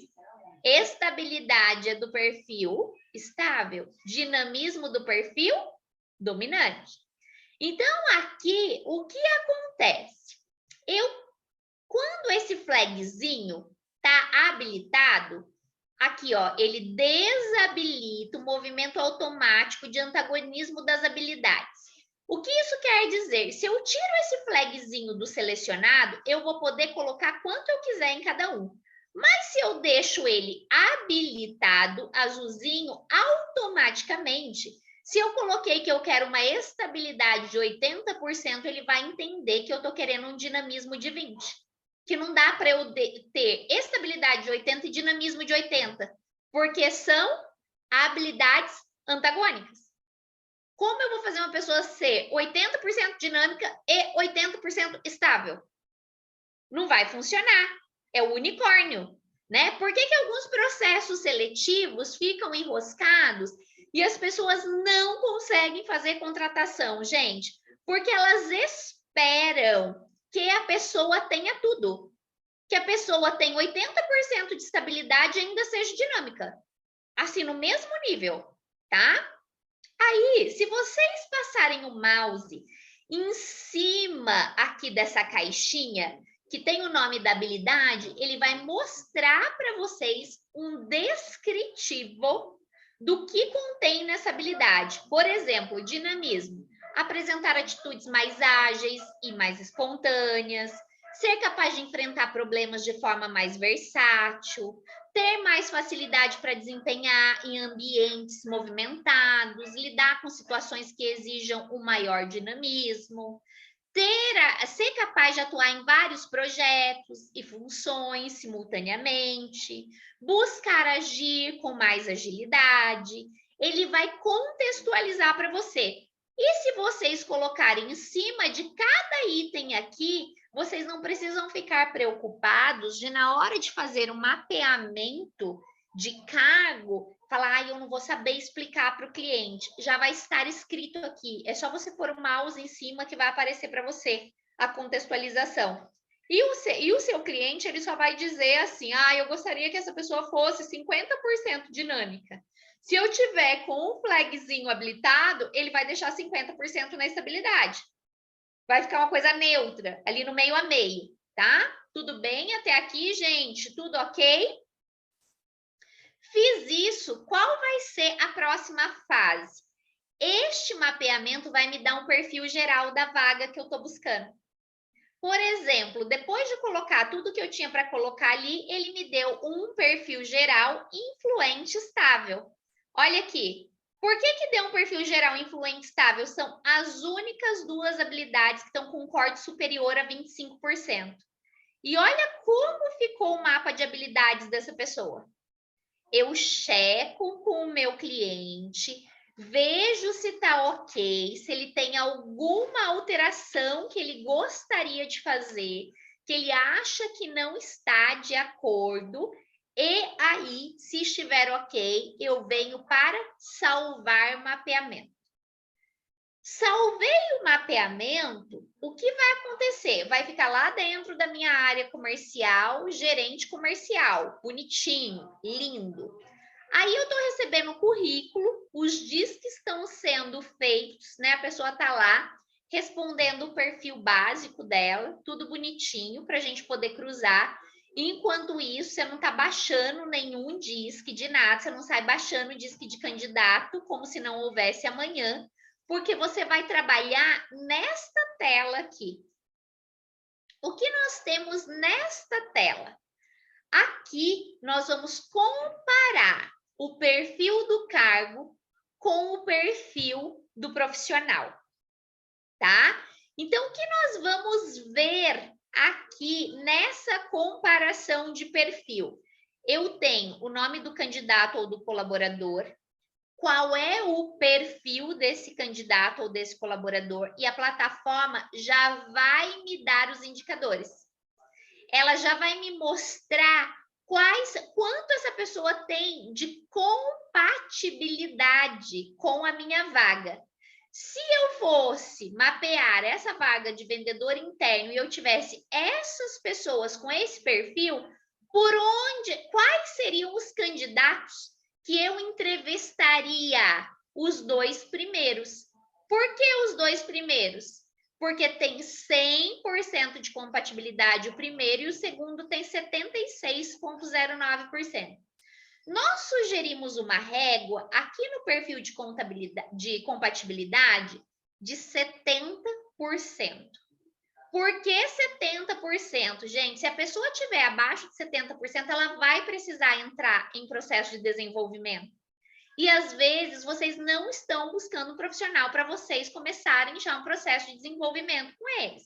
Estabilidade é do perfil estável, dinamismo do perfil dominante. Então, aqui, o que acontece? Quando esse flagzinho está habilitado, aqui, ó, ele desabilita o movimento automático de antagonismo das habilidades. O que isso quer dizer? Se eu tiro esse flagzinho do selecionado, eu vou poder colocar quanto eu quiser em cada um. Mas se eu deixo ele habilitado, azulzinho, automaticamente, se eu coloquei que eu quero uma estabilidade de 80%, ele vai entender que eu estou querendo um dinamismo de 20%. Que não dá para eu ter estabilidade de 80 e dinamismo de 80, porque são habilidades antagônicas. Como eu vou fazer uma pessoa ser 80% dinâmica e 80% estável? Não vai funcionar. É o unicórnio, né? Por que alguns processos seletivos ficam enroscados e as pessoas não conseguem fazer contratação, gente? Porque elas esperam que a pessoa tenha tudo. Que a pessoa tenha 80% de estabilidade e ainda seja dinâmica. Assim, no mesmo nível, tá? Aí, se vocês passarem o mouse em cima aqui dessa caixinha, que tem o nome da habilidade, ele vai mostrar para vocês um descritivo do que contém nessa habilidade. Por exemplo, dinamismo. Apresentar atitudes mais ágeis e mais espontâneas, ser capaz de enfrentar problemas de forma mais versátil, ter mais facilidade para desempenhar em ambientes movimentados, lidar com situações que exijam um maior dinamismo, ser capaz de atuar em vários projetos e funções simultaneamente, buscar agir com mais agilidade. Ele vai contextualizar para você. E se vocês colocarem em cima de cada item aqui, vocês não precisam ficar preocupados de, na hora de fazer um mapeamento de cargo, fala, eu não vou saber explicar para o cliente. Já vai estar escrito aqui. É só você pôr o mouse em cima que vai aparecer para você a contextualização. E o seu cliente, ele só vai dizer assim, eu gostaria que essa pessoa fosse 50% dinâmica. Se eu tiver com um flagzinho habilitado, ele vai deixar 50% na estabilidade. Vai ficar uma coisa neutra, ali no meio a meio, tá? Tudo bem até aqui, gente? Tudo ok? Fiz isso, qual vai ser a próxima fase? Este mapeamento vai me dar um perfil geral da vaga que eu estou buscando. Por exemplo, depois de colocar tudo que eu tinha para colocar ali, ele me deu um perfil geral influente estável. Olha aqui. Por que deu um perfil geral influente estável? São as únicas duas habilidades que estão com um corte superior a 25%. E olha como ficou o mapa de habilidades dessa pessoa. Eu checo com o meu cliente, vejo se está ok, se ele tem alguma alteração que ele gostaria de fazer, que ele acha que não está de acordo, e aí, se estiver ok, eu venho para salvar mapeamento. Salvei o mapeamento, o que vai acontecer? Vai ficar lá dentro da minha área comercial, gerente comercial, bonitinho, lindo. Aí eu estou recebendo o currículo, os dias que estão sendo feitos, né? A pessoa está lá respondendo o perfil básico dela, tudo bonitinho para a gente poder cruzar. Enquanto isso, você não está baixando nenhum disque de nada, você não sai baixando disque de candidato como se não houvesse amanhã, porque você vai trabalhar nesta tela aqui. O que nós temos nesta tela? Aqui nós vamos comparar o perfil do cargo com o perfil do profissional, tá? Então, o que nós vamos ver aqui nessa comparação de perfil? Eu tenho o nome do candidato ou do colaborador, qual é o perfil desse candidato ou desse colaborador, e a plataforma já vai me dar os indicadores. Ela já vai me mostrar quanto essa pessoa tem de compatibilidade com a minha vaga. Se eu fosse mapear essa vaga de vendedor interno e eu tivesse essas pessoas com esse perfil, quais seriam os candidatos que eu entrevistaria? Os dois primeiros. Por que os dois primeiros? Porque tem 100% de compatibilidade o primeiro e o segundo tem 76,09%. Nós sugerimos uma régua aqui no perfil de compatibilidade de 70%. Por que 70%? Gente, se a pessoa estiver abaixo de 70%, ela vai precisar entrar em processo de desenvolvimento. E às vezes vocês não estão buscando um profissional para vocês começarem já um processo de desenvolvimento com eles.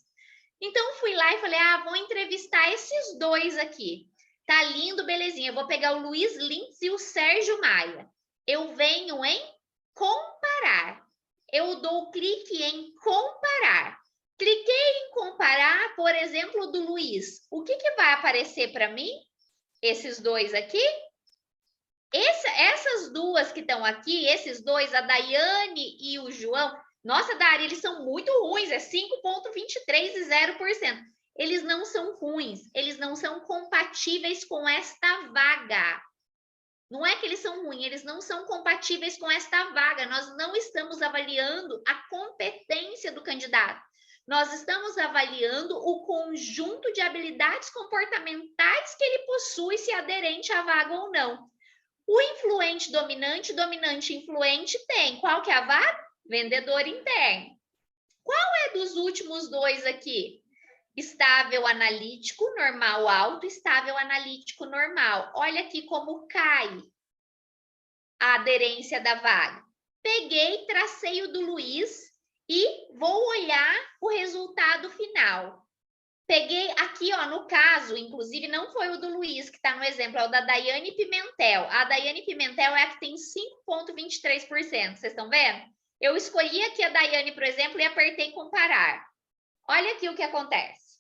Então fui lá e falei, vou entrevistar esses dois aqui. Tá lindo, belezinha. Eu vou pegar o Luiz Lintz e o Sérgio Maia. Eu venho em comparar. Eu dou clique em comparar. Cliquei em comparar, por exemplo, do Luiz. O que vai aparecer para mim? Esses dois aqui. Essas duas que estão aqui, esses dois, a Daiane e o João, nossa, Dari, eles são muito ruins, é 5,23 e 0%. Eles não são ruins, eles não são compatíveis com esta vaga. Não é que eles são ruins, eles não são compatíveis com esta vaga. Nós não estamos avaliando a competência do candidato. Nós estamos avaliando o conjunto de habilidades comportamentais que ele possui, se aderente à vaga ou não. O influente dominante, dominante influente tem. Qual que é a vaga? Vendedor interno. Qual é dos últimos dois aqui? Estável analítico, normal alto, estável analítico normal. Olha aqui como cai a aderência da vaga. Peguei, tracei o do Luiz e vou olhar o resultado final. Peguei aqui, no caso, inclusive, não foi o do Luiz, que está no exemplo, é o da Daiane Pimentel. A Daiane Pimentel é a que tem 5,23%. Vocês estão vendo? Eu escolhi aqui a Daiane, por exemplo, e apertei comparar. Olha aqui o que acontece.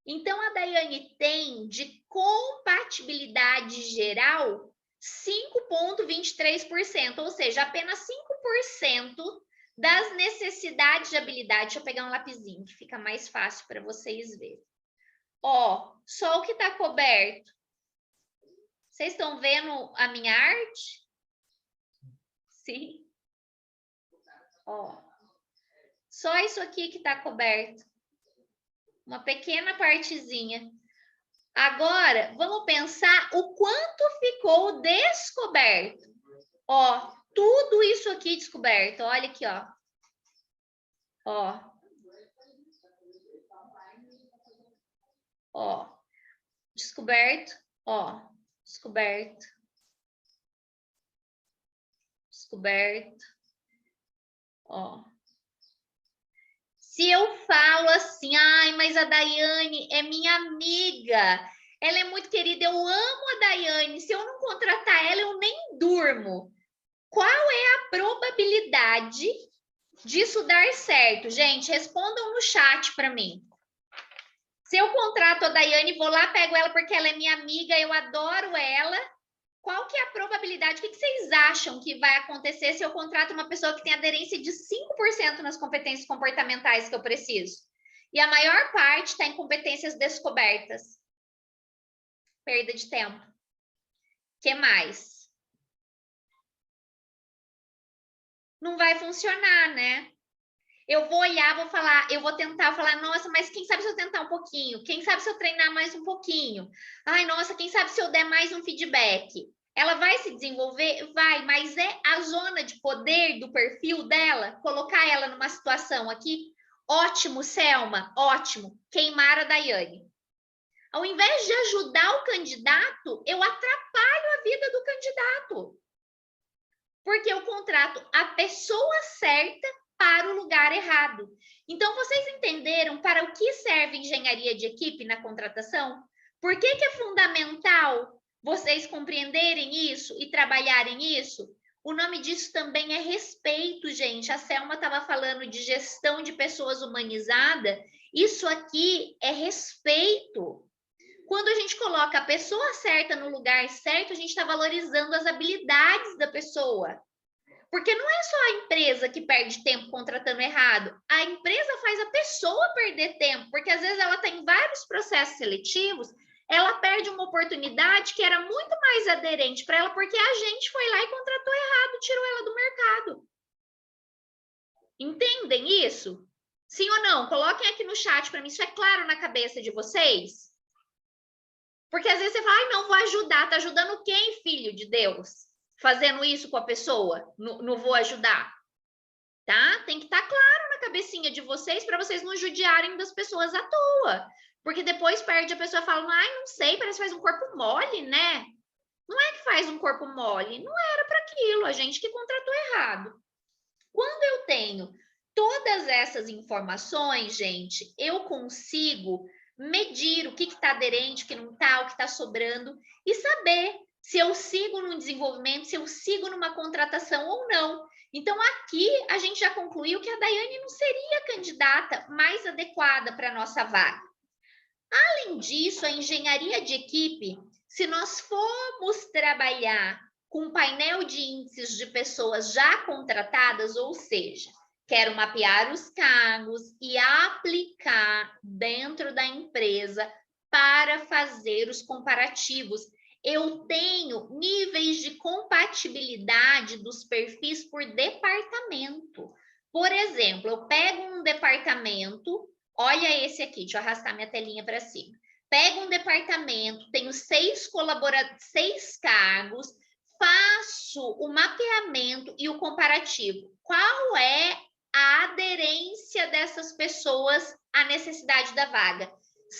Então, a Daiane tem de compatibilidade geral 5,23%, ou seja, apenas 5% das necessidades de habilidade. Deixa eu pegar um lapisinho, que fica mais fácil para vocês verem. Ó, só o que está coberto. Vocês estão vendo a minha arte? Sim. Ó, só isso aqui que está coberto. Uma pequena partezinha. Agora, vamos pensar o quanto ficou descoberto. Ó, tudo isso aqui descoberto. Olha aqui, ó. Ó. Ó. Descoberto. Ó. Descoberto. Descoberto. Ó. Se eu falo assim, ai, mas a Daiane é minha amiga, ela é muito querida, eu amo a Daiane, se eu não contratar ela, eu nem durmo. Qual é a probabilidade disso dar certo? Gente, respondam no chat para mim. Se eu contrato a Daiane, vou lá, pego ela porque ela é minha amiga, eu adoro ela, qual que é a probabilidade? O que vocês acham que vai acontecer se eu contrato uma pessoa que tem aderência de 5% nas competências comportamentais que eu preciso? E a maior parte está em competências descobertas. Perda de tempo. O que mais? Não vai funcionar, né? Eu vou olhar, vou falar, eu vou tentar falar, nossa, mas quem sabe se eu tentar um pouquinho? Quem sabe se eu treinar mais um pouquinho? Ai, nossa, quem sabe se eu der mais um feedback? Ela vai se desenvolver? Vai, mas é a zona de poder do perfil dela? Colocar ela numa situação aqui? Ótimo, Selma, ótimo. Queimar a Daiane. Ao invés de ajudar o candidato, eu atrapalho a vida do candidato. Porque eu contrato a pessoa certa para o lugar errado. Então, vocês entenderam para o que serve engenharia de equipe na contratação? Por que é fundamental vocês compreenderem isso e trabalharem isso? O nome disso também é respeito, gente. A Selma estava falando de gestão de pessoas humanizada. Isso aqui é respeito. Quando a gente coloca a pessoa certa no lugar certo, a gente está valorizando as habilidades da pessoa. Porque não é só a empresa que perde tempo contratando errado. A empresa faz a pessoa perder tempo, porque às vezes ela está em vários processos seletivos, ela perde uma oportunidade que era muito mais aderente para ela, porque a gente foi lá e contratou errado, tirou ela do mercado. Entendem isso? Sim ou não? Coloquem aqui no chat para mim. Isso é claro na cabeça de vocês? Porque às vezes você fala, ai, não, vou ajudar. Tá ajudando quem, filho de Deus? Fazendo isso com a pessoa? Não vou ajudar. Tá? Tem que estar claro na cabecinha de vocês para vocês não judiarem das pessoas à toa. Porque depois perde a pessoa falando, ai, não sei, parece que faz um corpo mole, né? Não é que faz um corpo mole, não era para aquilo, a gente que contratou errado. Quando eu tenho todas essas informações, gente, eu consigo medir o que está aderente, o que não está, o que está sobrando e saber se eu sigo num desenvolvimento, se eu sigo numa contratação ou não. Então, aqui a gente já concluiu que a Daiane não seria a candidata mais adequada para a nossa vaga. Além disso, a engenharia de equipe, se nós formos trabalhar com um painel de índices de pessoas já contratadas, ou seja, quero mapear os cargos e aplicar dentro da empresa para fazer os comparativos. Eu tenho níveis de compatibilidade dos perfis por departamento. Por exemplo, eu pego um departamento, olha esse aqui, deixa eu arrastar minha telinha para cima. Pego um departamento, tenho 6 cargos, faço o mapeamento e o comparativo. Qual é a aderência dessas pessoas à necessidade da vaga?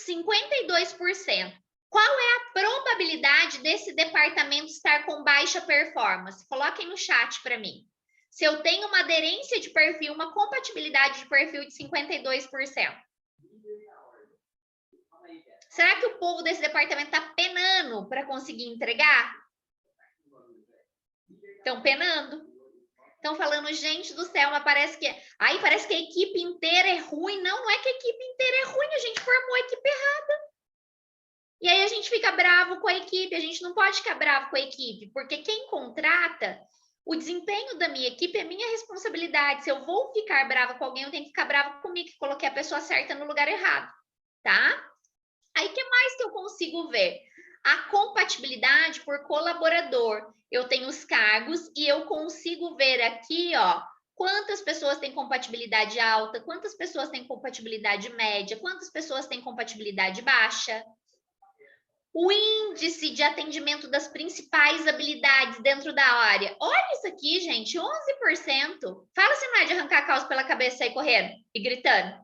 52%. Qual é a probabilidade desse departamento estar com baixa performance? Coloquem no chat para mim. Se eu tenho uma aderência de perfil, uma compatibilidade de perfil de 52%. Será que o povo desse departamento está penando para conseguir entregar? Estão penando. Estão falando, gente do céu, mas parece que a equipe inteira é ruim. Não, não é que a equipe inteira é ruim, a gente formou a equipe errada. E aí a gente gente fica bravo com a equipe, a gente não pode ficar bravo com a equipe, porque quem contrata, o desempenho da minha equipe é minha responsabilidade. Se eu vou ficar brava com alguém, eu tenho que ficar brava comigo, que coloquei a pessoa certa no lugar errado, tá? Aí, o que mais que eu consigo ver? A compatibilidade por colaborador. Eu tenho os cargos e eu consigo ver aqui, ó, quantas pessoas têm compatibilidade alta, quantas pessoas têm compatibilidade média, quantas pessoas têm compatibilidade baixa. O índice de atendimento das principais habilidades dentro da área. Olha isso aqui, gente, 11%. Fala se não é de arrancar a calça pela cabeça e sair correndo e gritando.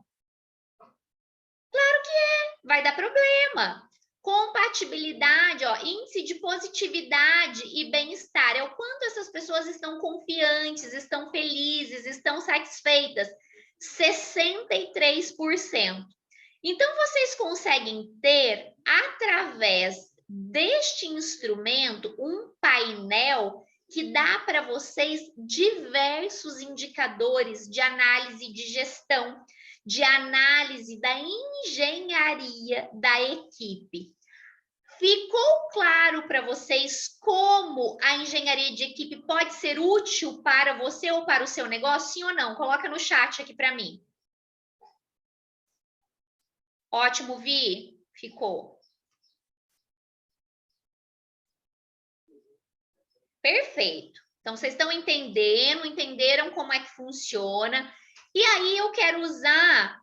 Claro que é, vai dar problema. Compatibilidade, ó, índice de positividade e bem-estar. É o quanto essas pessoas estão confiantes, estão felizes, estão satisfeitas. 63%. Então, vocês conseguem ter, através deste instrumento, um painel que dá para vocês diversos indicadores de análise de gestão, de análise da engenharia da equipe. Ficou claro para vocês como a engenharia de equipe pode ser útil para você ou para o seu negócio? Sim ou não? Coloca no chat aqui para mim. Ótimo, Vi. Ficou. Perfeito. Então, vocês estão entendendo, entenderam como é que funciona. E aí, eu quero usar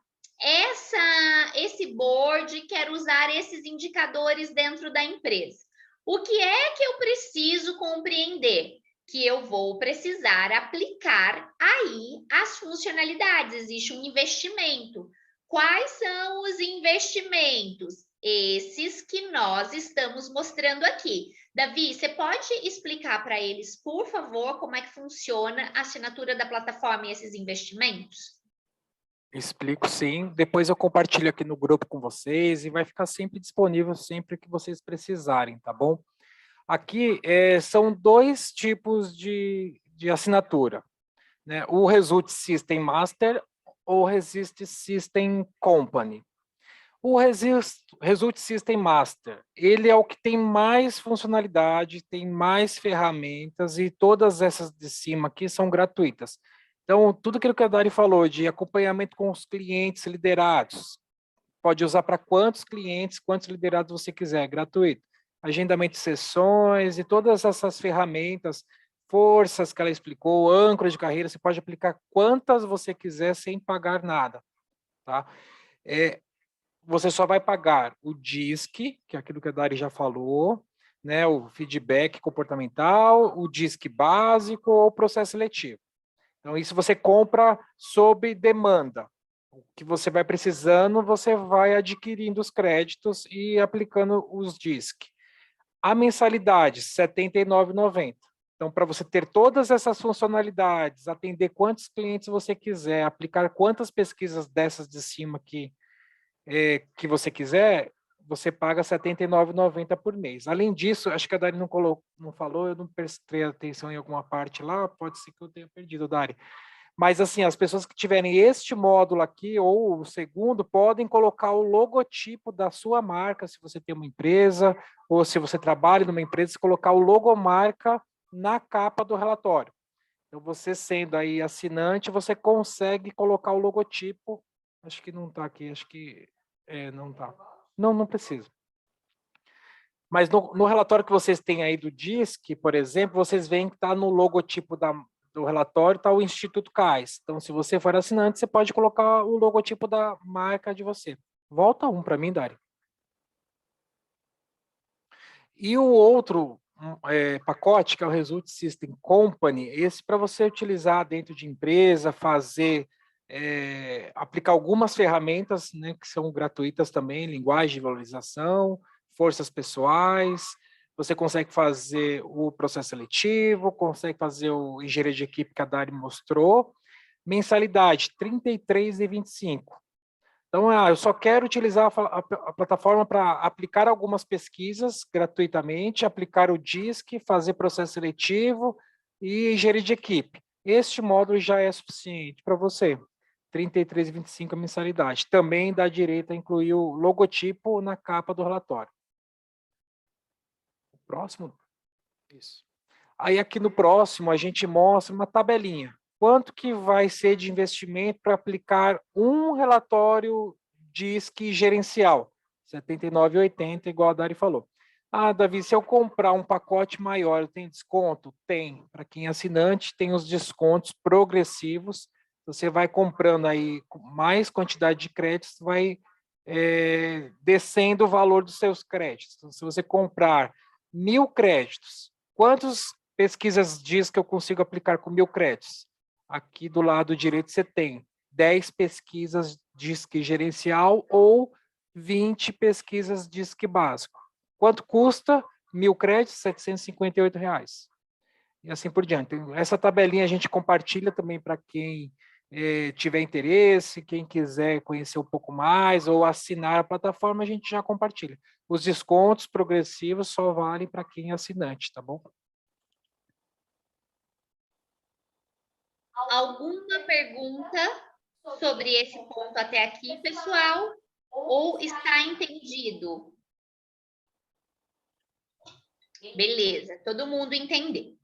esse board, quero usar esses indicadores dentro da empresa. O que é que eu preciso compreender? Que eu vou precisar aplicar aí as funcionalidades. Existe um investimento. Quais são os investimentos? Esses que nós estamos mostrando aqui. Davi, você pode explicar para eles, por favor, como é que funciona a assinatura da plataforma e esses investimentos? Explico sim, depois eu compartilho aqui no grupo com vocês e vai ficar sempre disponível sempre que vocês precisarem, tá bom? Aqui são dois tipos de assinatura, né? O Result System Master ou Resist System Company. O Result System Master, ele é o que tem mais funcionalidade, tem mais ferramentas e todas essas de cima aqui são gratuitas. Então, tudo aquilo que a Dari falou de acompanhamento com os clientes liderados, pode usar para quantos clientes, quantos liderados você quiser, gratuito. Agendamento de sessões e todas essas ferramentas, forças que ela explicou, âncora de carreira, você pode aplicar quantas você quiser sem pagar nada, tá? Você só vai pagar o DISC, que é aquilo que a Dari já falou, né, o feedback comportamental, o DISC básico ou o processo seletivo. Então, isso você compra sob demanda. O que você vai precisando, você vai adquirindo os créditos e aplicando os DISC. A mensalidade, R$ 79,90. Então, para você ter todas essas funcionalidades, atender quantos clientes você quiser, aplicar quantas pesquisas dessas de cima aqui que você quiser, você paga R$ 79,90 por mês. Além disso, acho que a Dari não falou, eu não prestei atenção em alguma parte lá, pode ser que eu tenha perdido, Dari. Mas, assim, as pessoas que tiverem este módulo aqui, ou o segundo, podem colocar o logotipo da sua marca, se você tem uma empresa, ou se você trabalha numa empresa, colocar o logomarca na capa do relatório. Então, você sendo aí assinante, você consegue colocar o logotipo. Acho que não está aqui, acho que não está. Não precisa. Mas no relatório que vocês têm aí do DISC, por exemplo, vocês veem que está no logotipo do relatório, está o Instituto CAIS. Então, se você for assinante, você pode colocar o logotipo da marca de você. Volta um para mim, Dari. E o outro pacote, que é o Result System Company, esse para você utilizar dentro de empresa, fazer, aplicar algumas ferramentas, né, que são gratuitas também, linguagem de valorização, forças pessoais, você consegue fazer o processo seletivo, consegue fazer o engenharia de equipe que a Dari mostrou, mensalidade R$ 33,25. Então, eu só quero utilizar a plataforma para aplicar algumas pesquisas gratuitamente, aplicar o DISC, fazer processo seletivo e engenharia de equipe. Este módulo já é suficiente para você. R$ 33,25 a mensalidade. Também dá direito a incluir o logotipo na capa do relatório. próximo? Isso. Aí aqui no próximo a gente mostra uma tabelinha. Quanto que vai ser de investimento para aplicar um relatório DISC gerencial? R$ 79,80, igual a Dari falou. Ah, Davi, se eu comprar um pacote maior, tem desconto? Tem. Para quem é assinante, tem os descontos progressivos. Você vai comprando aí mais quantidade de créditos, vai descendo o valor dos seus créditos. Então, se você comprar 1.000 créditos, quantas pesquisas diz que eu consigo aplicar com 1.000 créditos? Aqui do lado direito você tem 10 pesquisas DISC gerencial ou 20 pesquisas DISC básico. Quanto custa? 1.000 créditos, R$ 758. E assim por diante. Essa tabelinha a gente compartilha também para quem tiver interesse, quem quiser conhecer um pouco mais ou assinar a plataforma, a gente já compartilha. Os descontos progressivos só valem para quem é assinante, tá bom? Alguma pergunta sobre esse ponto até aqui, pessoal? Ou está entendido? Beleza, todo mundo entendeu.